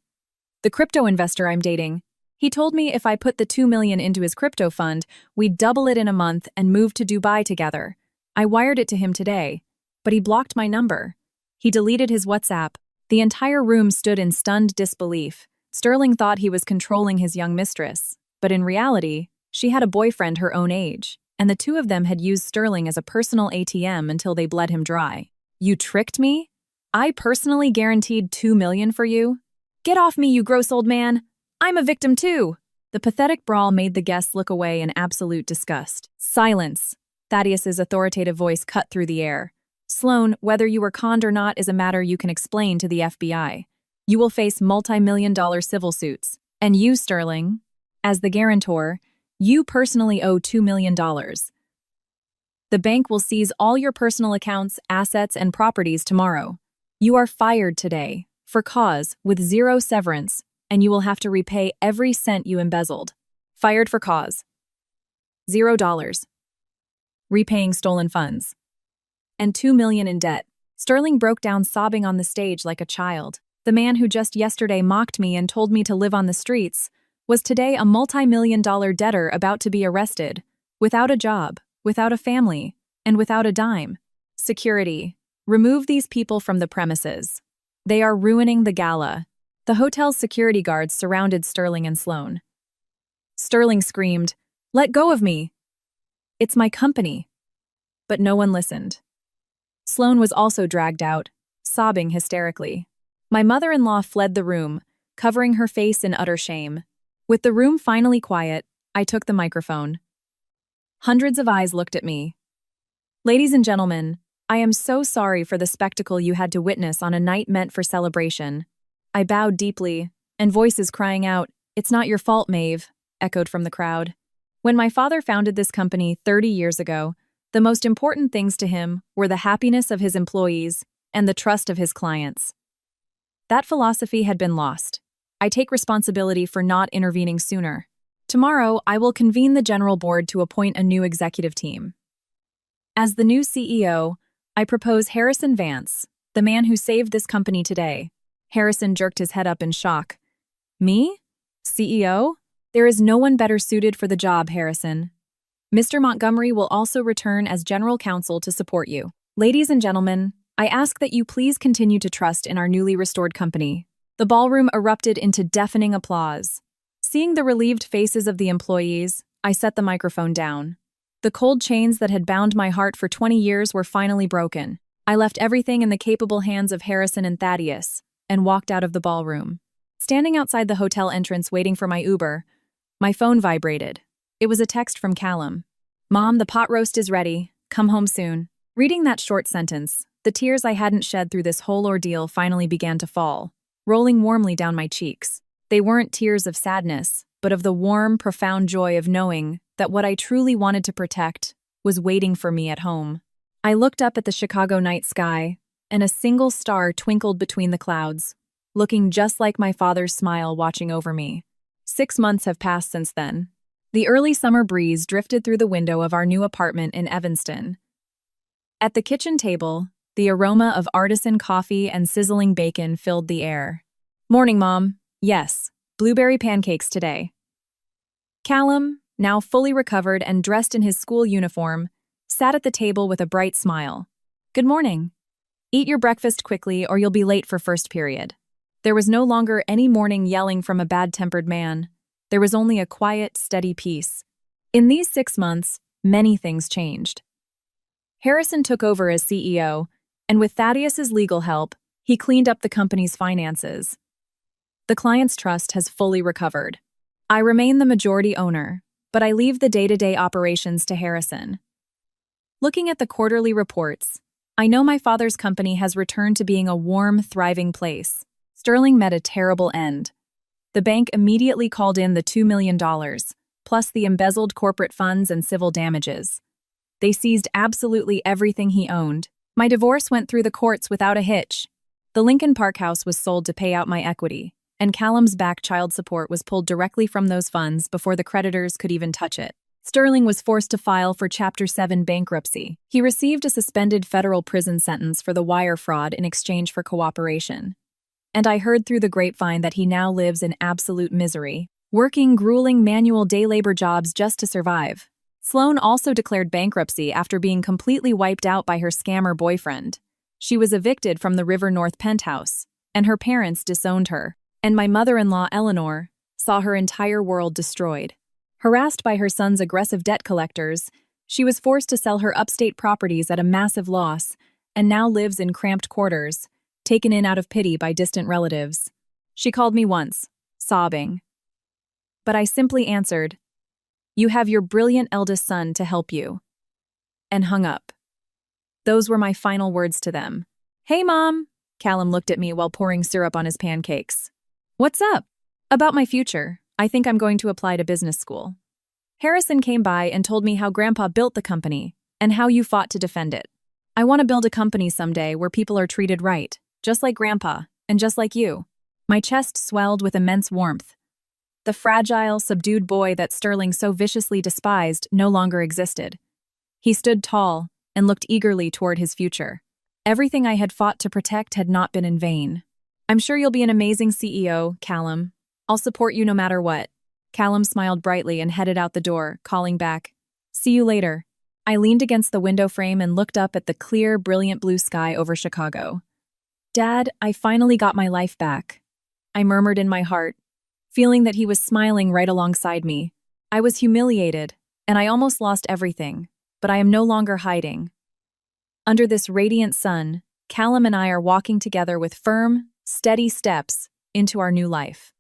The crypto investor I'm dating. He told me if I put the $2 million into his crypto fund, we'd double it in a month and move to Dubai together. I wired it to him today, but he blocked my number. He deleted his WhatsApp. The entire room stood in stunned disbelief. Sterling thought he was controlling his young mistress, but in reality, she had a boyfriend her own age, and the two of them had used Sterling as a personal ATM until they bled him dry. You tricked me? I personally guaranteed $2 million for you? Get off me, you gross old man! I'm a victim too! The pathetic brawl made the guests look away in absolute disgust. Silence! Thaddeus's authoritative voice cut through the air. Sloan, whether you were conned or not is a matter you can explain to the FBI. You will face multi-million-dollar civil suits. And you, Sterling, as the guarantor, you personally owe $2 million. The bank will seize all your personal accounts, assets, and properties tomorrow. You are fired today, for cause, with zero severance, and you will have to repay every cent you embezzled. Fired for cause. $0. Repaying stolen funds. And $2 million in debt. Sterling broke down sobbing on the stage like a child. The man who just yesterday mocked me and told me to live on the streets was today a multi-million-dollar debtor about to be arrested, without a job, without a family, and without a dime. Security. Remove these people from the premises. They are ruining the gala. The hotel's security guards surrounded Sterling and Sloane. Sterling screamed, "Let go of me! It's my company." But no one listened. Sloane was also dragged out, sobbing hysterically. My mother-in-law fled the room, covering her face in utter shame. With the room finally quiet, I took the microphone. Hundreds of eyes looked at me. "Ladies and gentlemen, I am so sorry for the spectacle you had to witness on a night meant for celebration." I bowed deeply, and voices crying out, "It's not your fault, Maeve," echoed from the crowd. When my father founded this company 30 years ago, the most important things to him were the happiness of his employees and the trust of his clients. That philosophy had been lost. I take responsibility for not intervening sooner. Tomorrow, I will convene the General Board to appoint a new executive team. As the new CEO, I propose Harrison Vance, the man who saved this company today. Harrison jerked his head up in shock. "Me? CEO? There is no one better suited for the job, Harrison. Mr. Montgomery will also return as general counsel to support you. Ladies and gentlemen, I ask that you please continue to trust in our newly restored company." The ballroom erupted into deafening applause. Seeing the relieved faces of the employees, I set the microphone down. The cold chains that had bound my heart for 20 years were finally broken. I left everything in the capable hands of Harrison and Thaddeus, and walked out of the ballroom. Standing outside the hotel entrance waiting for my Uber, my phone vibrated. It was a text from Callum. "Mom, the pot roast is ready. Come home soon." Reading that short sentence, the tears I hadn't shed through this whole ordeal finally began to fall, rolling warmly down my cheeks. They weren't tears of sadness, but of the warm, profound joy of knowing that what I truly wanted to protect was waiting for me at home. I looked up at the Chicago night sky, and a single star twinkled between the clouds, looking just like my father's smile watching over me. 6 months have passed since then. The early summer breeze drifted through the window of our new apartment in Evanston. At the kitchen table, the aroma of artisan coffee and sizzling bacon filled the air. "Morning, Mom. Yes, blueberry pancakes today." Callum, now fully recovered and dressed in his school uniform, sat at the table with a bright smile. "Good morning. Eat your breakfast quickly or you'll be late for first period." There was no longer any morning yelling from a bad-tempered man. There was only a quiet, steady peace. In these 6 months, many things changed. Harrison took over as CEO, and with Thaddeus's legal help, he cleaned up the company's finances. The client's trust has fully recovered. I remain the majority owner, but I leave the day-to-day operations to Harrison. Looking at the quarterly reports, I know my father's company has returned to being a warm, thriving place. Sterling met a terrible end. The bank immediately called in the $2 million, plus the embezzled corporate funds and civil damages. They seized absolutely everything he owned. My divorce went through the courts without a hitch. The Lincoln Park house was sold to pay out my equity, and Callum's back child support was pulled directly from those funds before the creditors could even touch it. Sterling was forced to file for Chapter 7 bankruptcy. He received a suspended federal prison sentence for the wire fraud in exchange for cooperation. And I heard through the grapevine that he now lives in absolute misery, working grueling manual day labor jobs just to survive. Sloane also declared bankruptcy after being completely wiped out by her scammer boyfriend. She was evicted from the River North penthouse, and her parents disowned her. And my mother-in-law, Eleanor, saw her entire world destroyed. Harassed by her son's aggressive debt collectors, she was forced to sell her upstate properties at a massive loss and now lives in cramped quarters, taken in out of pity by distant relatives. She called me once, sobbing. But I simply answered, "You have your brilliant eldest son to help you," and hung up. Those were my final words to them. "Hey, Mom," Callum looked at me while pouring syrup on his pancakes. "What's up?" "About my future. I think I'm going to apply to business school." Harrison came by and told me how Grandpa built the company and how you fought to defend it. "I want to build a company someday where people are treated right, just like Grandpa, and just like you." My chest swelled with immense warmth. The fragile, subdued boy that Sterling so viciously despised no longer existed. He stood tall and looked eagerly toward his future. Everything I had fought to protect had not been in vain. "I'm sure you'll be an amazing CEO, Callum. I'll support you no matter what." Callum smiled brightly and headed out the door, calling back, "See you later." I leaned against the window frame and looked up at the clear, brilliant blue sky over Chicago. "Dad, I finally got my life back," I murmured in my heart, feeling that he was smiling right alongside me. I was humiliated, and I almost lost everything, but I am no longer hiding. Under this radiant sun, Callum and I are walking together with firm, steady steps into our new life.